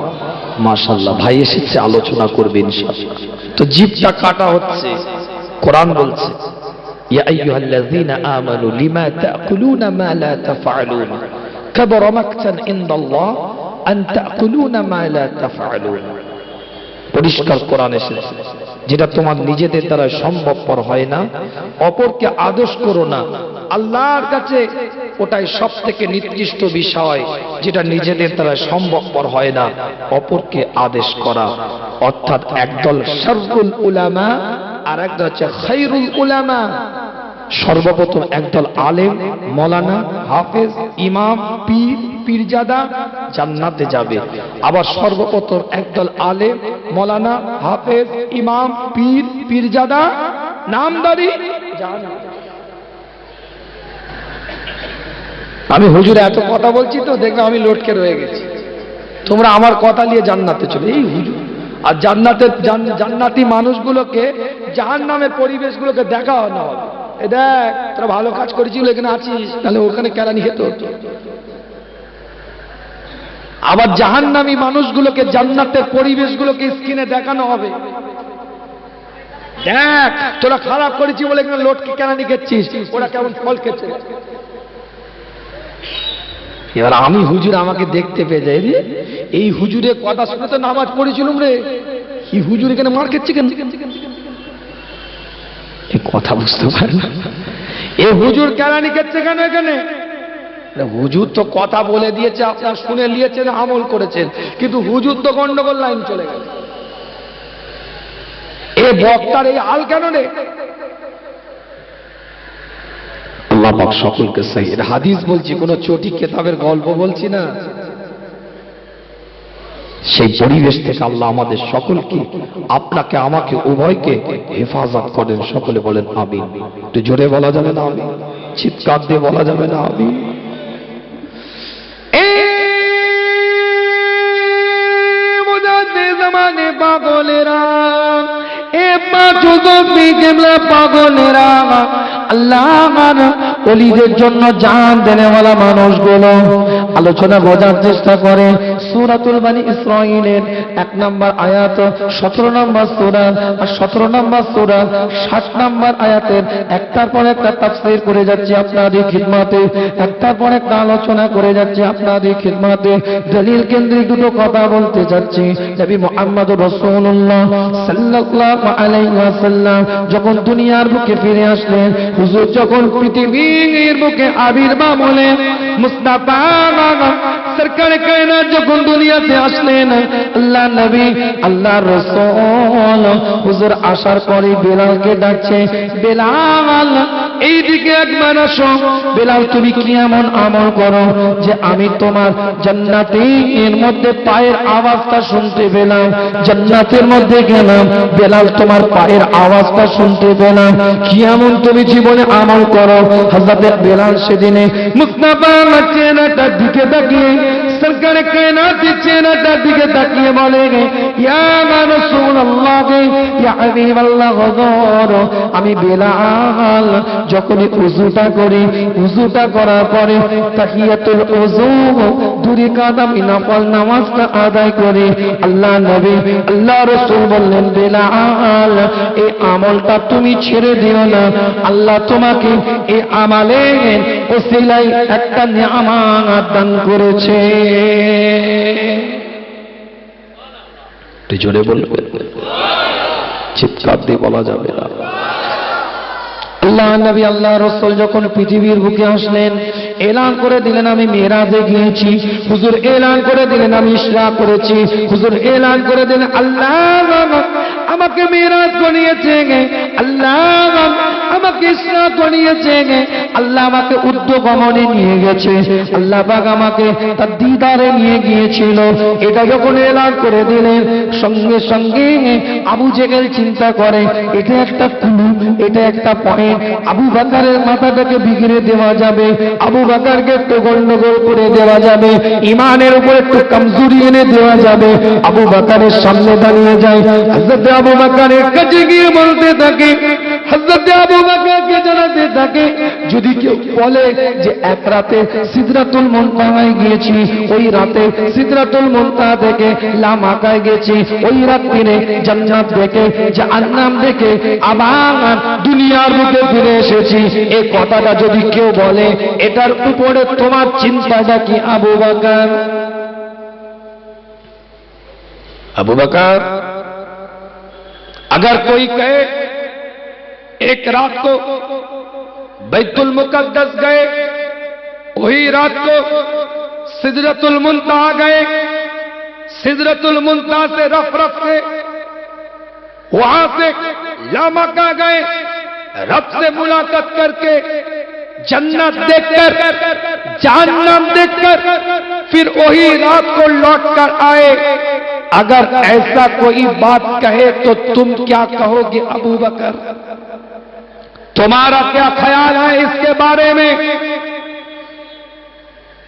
মাশাআল্লাহ, ভাই এসেছে, আলোচনা করবে ইনশাআল্লাহ। তো জিভটা কাটা হচ্ছে। কোরআন বলছে ইয়া আইয়ুহাল্লাযীনা আমানু লিমা তাকুলুনা মা লা তাফআলুন কাবারা মাকতান ইনদাল্লাহ আন তাকুলুনা মা লা তাফআলুন। পরিষ্কার কোরআন এসেছে, যেটা তোমার নিজেদের দ্বারা সম্ভবপর হয় না অপরকে আদেশ করো না। আল্লাহর কাছে ওটাই সব থেকে নিকৃষ্ট বিষয়, যেটা নিজেদের দ্বারা সম্ভবপর হয় না অপরকে আদেশ করা। অর্থাৎ একদল শাররুল উলামা আর একদল হচ্ছে খায়রুল উলামা। সর্বপ্রথম একদল আলেম, মৌলানা, হাফেজ, ইমাম, পীর, পীরজাদা জান্নাতে যাবে। আবার সর্বপ্রথম একদল আলেম, मौलाना, हाफेज, इमाम, पीर, पीरजादा, नामदारी জাহান্নাম। আমি হুজুর এত কথা বলছি তো দেখবে আমি লটকে রয়ে গেছি, তোমরা আমার কথা নিয়ে জান্নাতে চলে। এই হুজুর আর জান্নাতি মানুষগুলোকে জাহান্নামের পরিবেশগুলোকে দেখাও না, এ দেখ তোরা ভালো কাজ করেছিস এখানে আছিস, তাহলে ওখানে কেরানি খেতে হতো। আবার জাহান্নামী মানুষগুলোকে জান্নাতের পরিবেশগুলোকে স্ক্রিনে দেখানো হবে, দেখ তোরা খারাপ করেছিস বলে এখানে লোটকে কেরানি খেচ্ছিস, ওরা কেমন ফল খেচ্ছে। এবার আমি হুজুর আমাকে দেখতে পেয়ে যাই, রে এই হুজুরের কথা শুনে তো নামাজ পড়েছিলাম রে, এই হুজুর এখানে মার খেচ্ছে কেন? এই কথা বুঝতে পারে না, এ হুজুর কেরানি খেচ্ছে কেন এখানে? হুজুর তো কথা বলে দিয়েছে, আপনার শুনে নিয়েছেন, আমল করেছেন, কিন্তু হুজুর তো গন্ডগোল লাইন চলে গেল। এ বক্তার এই হাল কেন রে? আল্লাহ পাক সকলকে সহি হাদিস বলছি, কোন চটি কিতাবের গল্প বলছি না। সেই পরিবেশ থেকে আল্লাহ আমাদের সকলকে, আপনাকে আমাকে উভয়কে হেফাজত করেন। সকলে বলেন আমিন। একটু জোরে বলা যাবে না আমিন? চিৎকার দিয়ে বলা যাবে না আমিন? জামানে পাগলেরা, এ পাগলেরা, আল্লাহর ওলিদের জন্য জান দেনেওয়ালা মানুষগুলো আলোচনা বোঝার চেষ্টা করে। সূরাতুল বনী ইসরাঈলের 1 নম্বর আয়াত 17 নম্বর সূরা আর 17 নম্বর সূরা 60 নম্বর আয়াতের একটার পর একটা তাফসীর করে যাচ্ছে আপনাদের খিদমতে, একটার পর একটা আলোচনা করে যাচ্ছে আপনাদের খিদমতে। দলিল কেন্দ্রিক দুটো কথা বলতে যাচ্ছি। নবী মুহাম্মদুর রাসূলুল্লাহ সাল্লাল্লাহু আলাইহি ওয়াসাল্লাম যখন দুনিয়ার বুকে ফিরে আসলেন, হুজুর যখন পৃথিবীর বুকে আবির্ভাব হলেন, মুস্তাফা সরকার কায়নাত যখন দুনিয়াতে আসলেন, আল্লাহ নবী আল্লাহ রাসূল হুজুর আসার পরে বেলালকে ডাকছে, বেলাল এইদিকে একবার আসো। বেলাল তুমি কি এমন আমল করো যে আমি তোমার জান্নাতের মধ্যে পায়ের আওয়াজটা শুনতে পেলাম, জান্নাতের মধ্যে গেলাম, বেলাল তোমার পায়ের আওয়াজটা শুনতে পেলাম, কি এমন তুমি জীবনে আমল করো? হযরত বেলাল সেদিনে মুস্তাফার চেহারাটার দিকে তাকিয়ে, সরকার কায়নাতের চেহারাটার দিকে তাকিয়ে বলে, ইয়া রাসূলুল্লাহ, ইয়া হাবিবাল্লাহ, হুজুর আমি বেলাল যখনই উযুটা করি, উযুটা করার পরে তাহিয়াতুল উযু দুই কাদা নফল নামাজটা আদায় করি। আল্লাহ নবী আল্লাহ রাসূল বললেন, বেলাল এই আমলটা তুমি ছেড়ে দিও না, আল্লাহ তোমাকে এই আমলের ওসিলায় একটা নিয়ামত দান করেছে। জোরে বলবেন, চিৎকার দিয়ে বলা যাবে না। আল্লাহ নবী আল্লাহ রাসূল যখন পৃথিবীর বুকে আসলেন, এলান করে দিলেন আমি মেরাজে গিয়েছি। হুজুর এলান করে দিলেন আমি ইসরা করেছি। হুজুর এলান করে দিলেন আল্লাহ আমাকে মেরাজ করিয়েছে, আল্লাহ আমাকে ইসরা করিয়েছে, আল্লাহ আমাকে উদ্যোগমনে নিয়ে গেছে, আল্লাহ পাক আমাকে তার দিদারে নিয়ে গিয়েছিল। এটা যখন এলান করে দিলেন, সঙ্গে সঙ্গে আবু জেহেল চিন্তা করে এটা একটা ক্লু, এটা একটা পয়েন্ট, আবু বকরের মাথাটাকে বিগড়ে দেওয়া যাবে, আবু বকরকে একটু গন্ডগোল করে দেওয়া যাবে, ইমানের উপর একটু কমজোরি এনে দেওয়া যাবে। আবু বকরের সামনে দাঁড়িয়ে যায়, হযরত আবু বকরের কাছে গিয়ে বলতে থাকে, হযরত আবু বকরকে জানাতে থাকে, যদি কেউ বলে যে এক রাতে সিদরাতুল মুনতাহায় গিয়েছি, ওই রাতে সিদরাতুল মুনতাহা থেকে লামাকায় গেছি, ওই রাত্রিরে জান্নাত দেখে জাহান্নাম দেখে আবার দুনিয়ার বুকে ফিরে এসেছি, এই কথাটা যদি কেউ বলে, এটার উপরে তোমার চিন্তাটা কি আবু বকর? अबू बकर अगर कोई कहे एक रात को बैतुल मुकद्दस गए, वही रात को सिदरतुल मुंतहा गए, सिदरतुल मुंतहा से रफ रफ से वहां से लामका गए, रब से मुलाकात करके जन्नत देखकर जहन्नम देखकर फिर वही रात को लौट कर आए, अगर ऐसा कोई बात कहे तो तुम क्या कहोगे अबू बकर? तुम्हारा क्या ख्याल है इसके बारे में?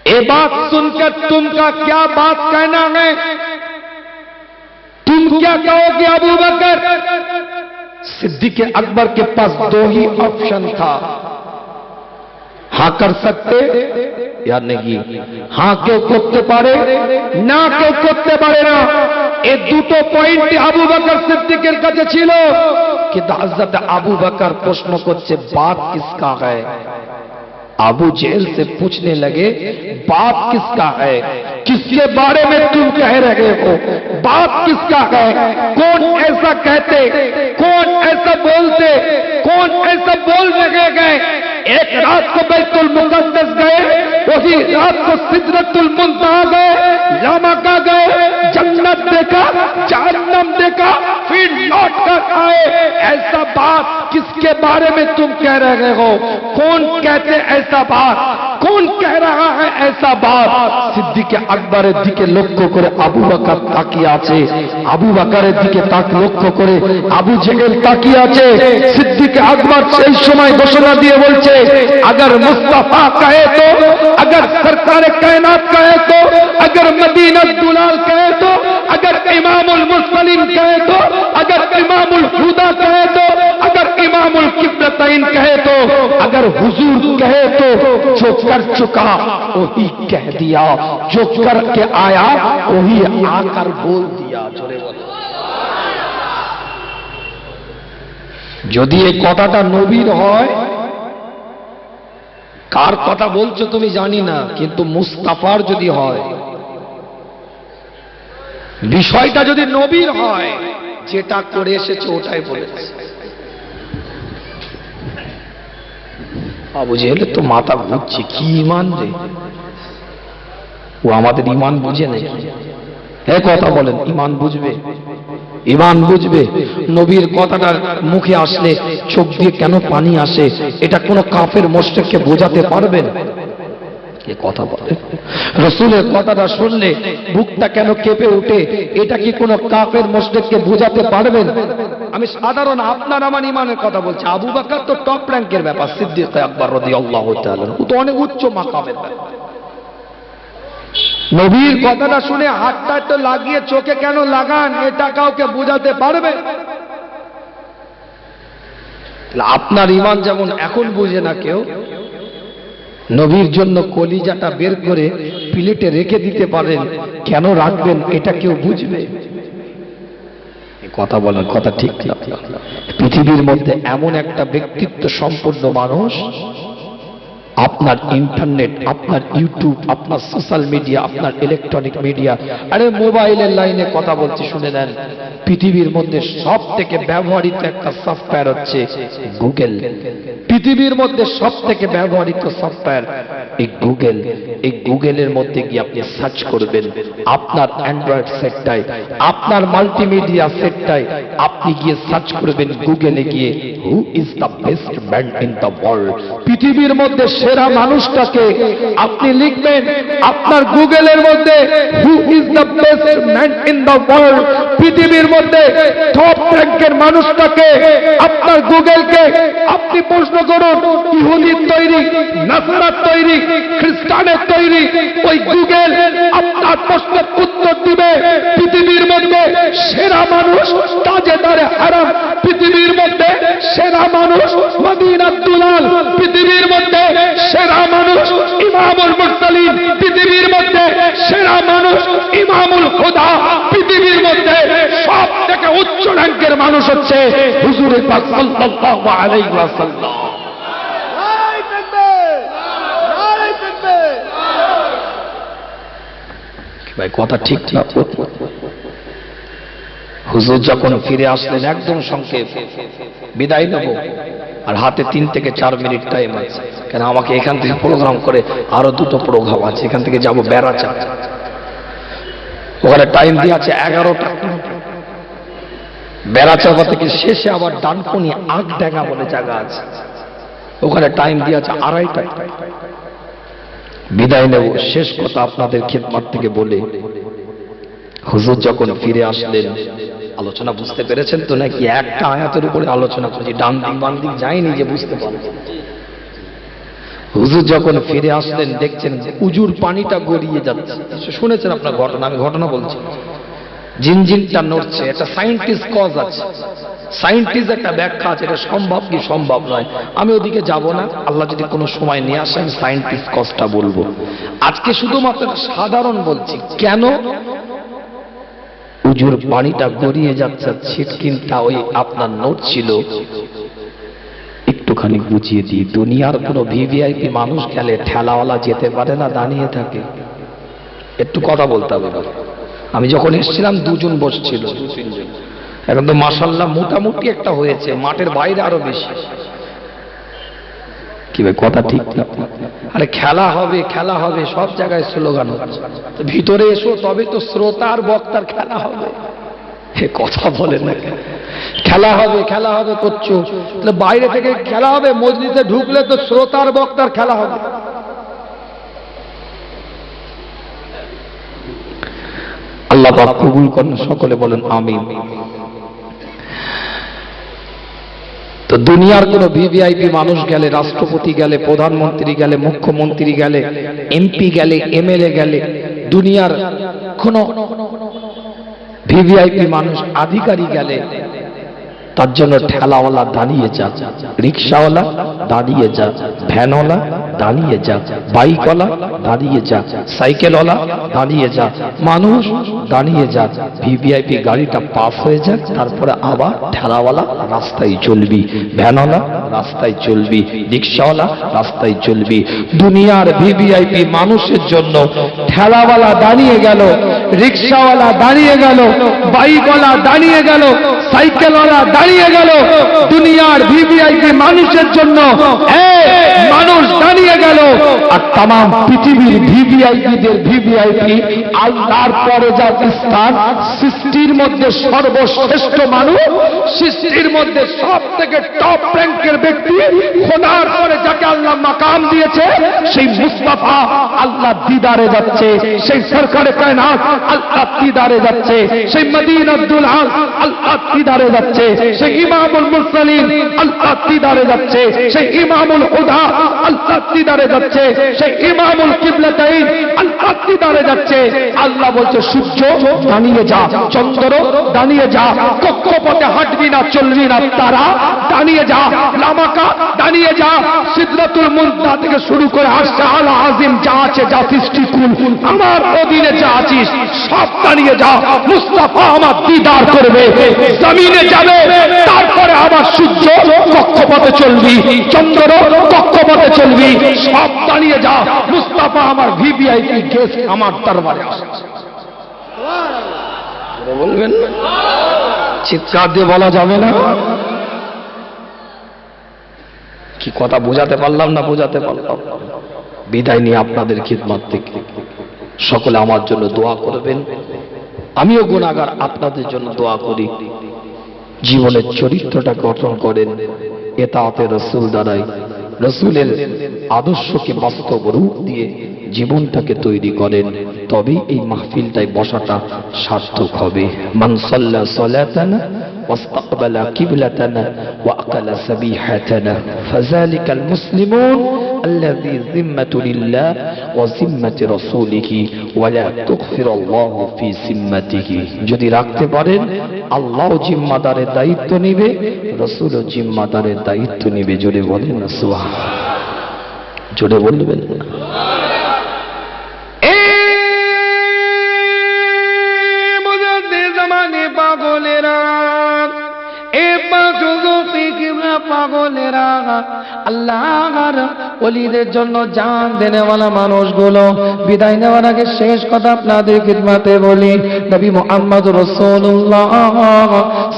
ये बात सुनकर तुमका क्या बात कहना है? तुम क्या कहोगे अबू बकर? सिद्दीक अकबर के पास दो ही ऑप्शन था, हां कर सकते या नहीं। हां क्यों करते पारे, ना क्यों करते पारे ना, এই দুটো পয়েন্ট আবু বকর সিদ্দিকের কাছে ছিল। কিন্তু হযরত আবু বকর প্রশ্ন করছে बात किसका है? अबू जेल से पूछने लगे बात किसका है, किसके बारे में तुम कह रहे हो, बात किसका है? कौन ऐसा कहते, कौन ऐसा बोलते, कौन ऐसा बोल रहे गए? एक रात को बैतुल मुकद्दस गए, वही रात को सिदरतुल मुंतहा गए, लामका गए, जन्नत देखा, जहन्नम देखा, फिर लौट कर आए। ऐसा बात किसके बारे में तुम कह रहे हो? कौन कहते ऐसा बात, कौन कह रहा है ऐसा बात? सिद्दीक আকবরের দিকে লক্ষ্য করে আবু বকর তাকিয়ে আছে, আবু বকরের দিকে লক্ষ্য করে আবু জেহেল তাকিয়ে আছে। সিদ্দীক আকবর সেই সময় ঘোষণা দিয়ে বলছে अगर मुस्तफा कहे तो, अगर सरकार कायनात कहे तो, अगर मदीना दुलाल कहे तो, अगर इमामुल मुरसलीन कहे तो, अगर इमामुल हुदा कहे तो, अगर इमामुल किबलतैन कहे तो, अगर हुजूर कहे तो जो कर चुका वही कह दिया, जो करके आया वही आकर बोल दिया। जोरे बोलो। যদি এই কথাটা নবীর হয়, কার কথা বলছো তুমি জানি না, কিন্তু মুস্তাফার যদি হয়, বিষয়টা যদি নবীর হয়, যেটা করে এসেছে ওটাই বলেছে। আবু জেহেলের তো মাথা ঘুরছে, কি ইমান রে, ও আমাদের ইমান বুঝে নাকি? এক কথা বলেন, ইমান বুঝবে? ইমান বুঝবে? নবীর কথাটা মুখে আসলে চোখ দিয়ে কেন পানি আসে, এটা কোন কাফের মুশরিককে বোঝাতে পারবেন? এ কথা বলে। রাসূলের কথাটা শুনলে বুকটা কেন কেঁপে ওঠে, এটা কি কোন কাফের মুশরিককে বোঝাতে পারবেন? আমি সাধারণ আপনার আমার ইমানের কথা বলছি। আবু বকর তো টপ র‍্যাঙ্কের ব্যাপার, সিদ্দিক আকবর রাদিয়াল্লাহু তাআলা ও তো অনেক উচ্চ মাকামের ব্যাপার। নবীর কথাটা শুনে হাতটা তো লাগিয়ে চোখে কেন লাগান, এটা কাউকে বোঝাতে পারবে? আপনার ইমান যেমন এখন বুঝে না কেউ, নবীর জন্য কলিজাটা বের করে প্লেটে রেখে দিতে পারেন, কেন রাখবেন এটা কেউ বুঝবে? কথা বলার কথা ঠিক না। পৃথিবীর মধ্যে এমন একটা ব্যক্তিত্ব সম্পন্ন মানুষ, আপনার ইন্টারনেট, আপনার ইউটিউব, আপনার সোশ্যাল মিডিয়া, আপনার ইলেকট্রনিক মিডিয়া, আরে মোবাইলের লাইনে কথা বলছি শুনে নেন, পৃথিবীর মধ্যে সব থেকে ব্যবহৃত একটা সফটওয়্যার হচ্ছে গুগল। পৃথিবীর মধ্যে সব থেকে ব্যবহৃত সফটওয়্যার এই গুগল। এই গুগলের মধ্যে গিয়ে আপনি সার্চ করবেন, আপনার অ্যান্ড্রয়েড সেটটাই, আপনার মাল্টিমিডিয়া সেটটাই আপনি গিয়ে সার্চ করবেন গুগলে গিয়ে, who is the best man in the world. পৃথিবীর মধ্যে সেরা মানুষটাকে আপনি লিখবেন আপনার গুগলের মধ্যে, who is the best man in the world. পৃথিবীর মধ্যে টপ র‍্যাঙ্কের মানুষটাকে আপনার গুগলকে আপনি প্রশ্ন করুন, ইহুদির তৈরি, নাসারার তৈরি, খ্রিস্টানের তৈরি, ওই গুগল আপনার প্রশ্নের উত্তর দিবে। পৃথিবীর মধ্যে সেরা মানুষ তাজেদারে হারাম, পৃথিবীর মধ্যে সেরা মানুষ মদিনার দুলাল, পৃথিবীর মধ্যে সেরা মানুষ ইমামুল মুরসালিন, পৃথিবীর মধ্যে সেরা মানুষ ইমামুল হুদা, পৃথিবীর মধ্যে সব থেকে উচ্চ র‍্যাঙ্কের মানুষ হচ্ছে হুজুর পাক সাল্লাল্লাহু আলাইহি ওয়াসাল্লাম। ভাই কথা ঠিক না? হুজুর যখন ফিরে আসলেন একদম সংক্ষেপ, বিদায় নেব, আর হাতে 3 থেকে 4 মিনিট টাইম আছে, কেন আমাকে এখান থেকে প্রোগ্রাম করে আরো দুটো প্রোগ্রাম আছে, এখান থেকে যাব বেড়াচা, ওখানে টাইম দিয়ে আছে 11টা। বেড়াচাপা থেকে শেষে আবার ডানকুনি আগডাঙ্গা বলে জায়গা আছে, ওখানে টাইম দিয়ে আছে 2:30টা। বিদায় নেব। শেষ কথা আপনাদের খিদমত থেকে বলে, হুজুর যখন ফিরে আসলেন, আলোচনা বুঝতে পেরেছেন তো নাকি একটা আয়াতের উপরে আলোচনা করছি, ডান দিক বাম দিক যায়নি যে বুঝতে পারছেন। হুজুর যখন ফিরে আসলেন দেখছেন উজুর পানিটা গড়িয়ে যাচ্ছে। শুনেছেন আপনার ঘটনা, আমি ঘটনা বলছি। জিনজিনটা নড়ছে, একটা সায়েন্টিস্ট কজ আছে, সায়েন্টিস্ট একটা ব্যাখ্যা আছে, এটা সম্ভব কি সম্ভব নয়। আমি ওদিকে যাব না, আল্লাহ যদি কোনো সময় নিয়ে আসে আমি সায়েন্টিস্ট কজটা বলবো। আজকে শুধুমাত্র সাধারণ বলছি, কেন উজুর পানিটা গড়িয়ে যাচ্ছে, ছিটকিনটা ওই আপনার নড়ছিল, একটুখানি বুঝিয়ে দিই। দুনিয়ার কোনো ভিভিআইপি মানুষ গেলে ঠেলাওয়ালা যেতে পারে না, দাঁড়িয়ে থাকে। একটু কথা বলতে হবে। আমি যখন এসেছিলাম দুজন বসছিল, দু তিনজন, এখন তো মাশাআল্লাহ মোটামুটি একটা হয়েছে, মাঠের বাইরে আরো বেশি। কি ভাই কথা ঠিক না? আরে খেলা হবে খেলা হবে, সব জায়গায় স্লোগান হচ্ছে, ভিতরে এসো তবে তো শ্রোতা আর বক্তার খেলা হবে। হে কথা বলে না, খেলা হবে খেলা হবে করছো, তাহলে বাইরে থেকে খেলা হবে, মজলিসে ঢুকলে তো শ্রোতা আর বক্তার খেলা হবে। আল্লাহ পাক কবুল করেন, সকলে বলেন আমিন। তো দুনিয়ার কোন ভিভিআইপি মানুষ গেলে, রাষ্ট্রপতি গেলে, প্রধানমন্ত্রী গেলে, মুখ্যমন্ত্রী গেলে, এমপি গেলে, এমএলএ গেলে, দুনিয়ার কোন ভিভিআইপি মানুষ আধিকারিক গেলে তার জন্য ঠেলাওয়ালা দাঁড়িয়ে যা, রিক্সাওয়ালা দাঁড়িয়ে যা, ভ্যানওয়ালা দাঁড়িয়ে যা, বাইকওয়ালা দাঁড়িয়ে যা, সাইকেলওয়ালা দাঁড়িয়ে যা, মানুষ দাঁড়িয়ে যা। ভিভিআইপি গাড়িটা পাস হয়ে যাক, তারপরে আবার ঠেলাওয়ালা রাস্তায় চলবি, ভ্যানওয়ালা রাস্তায় চলবি, রিক্সাওয়ালা রাস্তায় চলবি। দুনিয়ার ভিভিআইপি মানুষের জন্য ঠেলাওয়ালা দাঁড়িয়ে গেল, রিক্সাওয়ালা দাঁড়িয়ে গেল, বাইকওয়ালা দাঁড়িয়ে গেল, সাইকেলওয়ালা দাঁড়িয়ে গেল। দুনিয়ার ভিভিআইপি মানুষের জন্য মানুষ দাঁড়িয়ে গেল। আর তাম পৃথিবীর ভিভিআইপিদের ভিভিআইপি আল্লাহর পরে যা স্থান, সৃষ্টির মধ্যে সর্বশ্রেষ্ঠ মানুষ, সৃষ্টির মধ্যে সব থেকে টপ র্যাঙ্কের ব্যক্তি, খোদার পরে যাকে আল্লাহ মাকাম দিয়েছে, সেই মুস্তাফা আল্লাহ দিদারে যাচ্ছে, সেই সরকারে কায়নাত আল্লাহ দিদারে যাচ্ছে, সেই মদিনাতুল আল আল্লাহ দিদারে যাচ্ছে, সেই ইমামুল মুরসালিন আল্লাহ দিদারে যাচ্ছে, সেই ইমামুল হুদা আল্লাহ দিদারে যাচ্ছে, সেই ইমামুল কিবলাতাইন আল্লাহ দিদারে যাচ্ছে। আল্লাহ বলছে সূর্য দাঁড়িয়ে যা, চন্দ্র দাঁড়িয়ে যা, কক্ষপথে হাঁটবি না চলবি না, তারা দাঁড়িয়ে যা, লামাকা দাঁড়িয়ে যা, সিদরাতুল মুনতাহা থেকে শুরু করে আরশে আলা আজিম যা আছে, যা সৃষ্টিকুল আমার অধীনে যা আছিস সব দাঁড়িয়ে যা। মুস্তাফা আমার দিদার করবে, জমিনে যাবে, তারপরে আবার সূর্য কক্ষপথে চলবি, চন্দ্র কক্ষপথে চলবি, সব দাঁড়িয়ে যা। মুস্তাফা আমার ভিভিআইপি গেস্ট আমার দরবারে আসে। বলবেন না? চিৎকার দিয়ে বলা যাবে না? কি কথা বোঝাতে পারলাম না? বোঝাতে পারলাম। বিদায় নিয়ে আপনাদের খিদমত থেকে সকলে আমার জন্য দোয়া করবেন। আমিও গুনাহগার, আপনাদের জন্য দোয়া করি। জীবনের চরিত্রটা গঠন করেন ইতাআতে রাসূল দ্বারাই, রাসূলের আদর্শকে বাস্তব রূপ দিয়ে জীবনটাকে তৈরি করেন, তবেই এই মাহফিলটায় বসাটা সার্থক হবে। মান সাল্লা সালাতানা ওয়াস্তাকবালা কিবলাতানা ওয়া আকালা সাবিহাতানা ফাযালিকাল মুসলিমুন আল্লাযী যিম্মাতু লিল্লাহ ওয়া যিম্মাতি রাসূলিহি ওয়া লা তুগফিরুল্লাহু ফি যিম্মাতিহি। যদি রাখতে পারেন, আল্লাহ জিম্মাদারের দায়িত্ব নেবে, রাসূলও জিম্মাদারের দায়িত্ব নেবে। জোরে বলেন না সুবহানাল্লাহ, জোরে বলবেন না? পাগলেরা, এ পাগলেরা, আল্লাহর ওলিদের জন্য জান দেনেওয়ালা মানুষগুলো, বিদায় নেওয়ার আগে শেষ কথা আপনাদের খিদমতে বলি। নবী মুহাম্মদ রাসূলুল্লাহ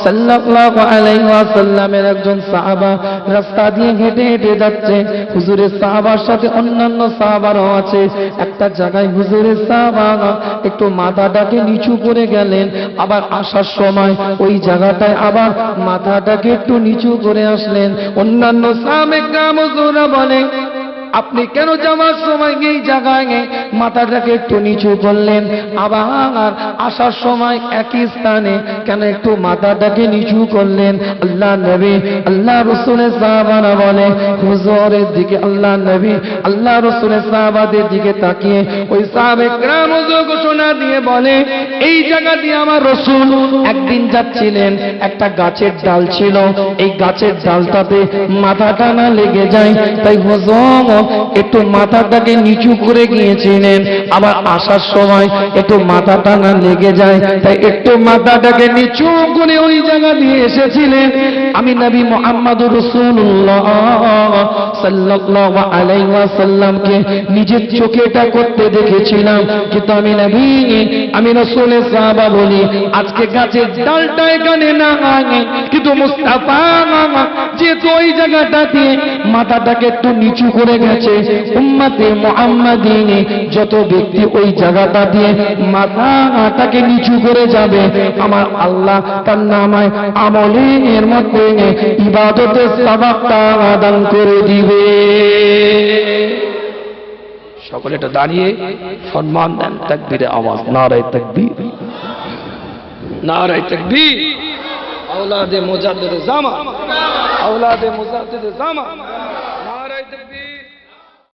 সাল্লাল্লাহু আলাইহি ওয়াসাল্লামের একজন সাহাবা রাস্তা দিয়ে হেঁটে হেঁটে যাচ্ছে। হুজুরের সাহাবার সাথে অন্যান্য সাহাবারও আছে। একটা জায়গায় হুজুরের সাহাবা একটু মাথাটাকে নিচু করে গেলেন, আবার আসার সময় ওই জায়গাটায় আবার মাথাটাকে একটু নিচু করে আসলেন। অন্যান্য সাহাবে কেরাম হুজুররা বলে, আপনি কেন যাওয়ার সময় এই জায়গায় মাথাটাকে একটু নিচু করলেন, আবার আসার সময় একই স্থানে কেন একটু মাথাটাকে নিচু করলেন? আল্লাহ নবী আল্লাহ রাসূলের সাহাবারা বলে, হুজুরের দিকে আল্লাহ নবী আল্লাহ রাসূলের সাহাবাদের দিকে তাকিয়ে ওই সাহাবে কেরাম হুজুর ঘোষণা দিয়ে বলে, এই জায়গা দিয়ে আমার রাসূল একদিন যাচ্ছিলেন, একটা গাছের ডাল ছিল, এই গাছের ডালটাতে মাথাটা না লেগে যায়, তাই হুজুর একটু মাথাটাকে নিচু করে গিয়েছিলেন, আবার আসার সময় একটু মাথাটা না লেগে যায়, তাই একটু মাথাটাকে নিচু করে ওই জায়গা দিয়ে এসেছিলেন। আমি নবী মুহাম্মদুর রাসূলুল্লাহ সাল্লাল্লাহু আলাইহি ওয়াসাল্লামকে নিজের চোখে এটা করতে দেখেছিলাম, কিন্তু আমি রাসূলের সাহাবা বলি, আজকে গাছের ডালটা এখানে না, কিন্তু মুস্তাফা যেহেতু ওই জায়গাটা দিয়ে মাথাটাকে একটু নিচু করে গেছে, উম্মতে মুহাম্মাদিনী যত ব্যক্তি ওই জায়গাটা দিয়ে মাথাটাকে নিচু করে যাবে, আমার আল্লাহ তার নামায় আমলের মধ্যে ইবাদতের সওয়াবটা দান করে দিবে। সকলে এটা দাঁড়িয়ে সম্মান দেন, তাকবীরে আওয়াজ, নারায়ে তাকবীর, নারায়ে তাকবীর। औलादे मुजाद्दिद ज़ामा, औलादे मुजाद्दिद ज़ामा।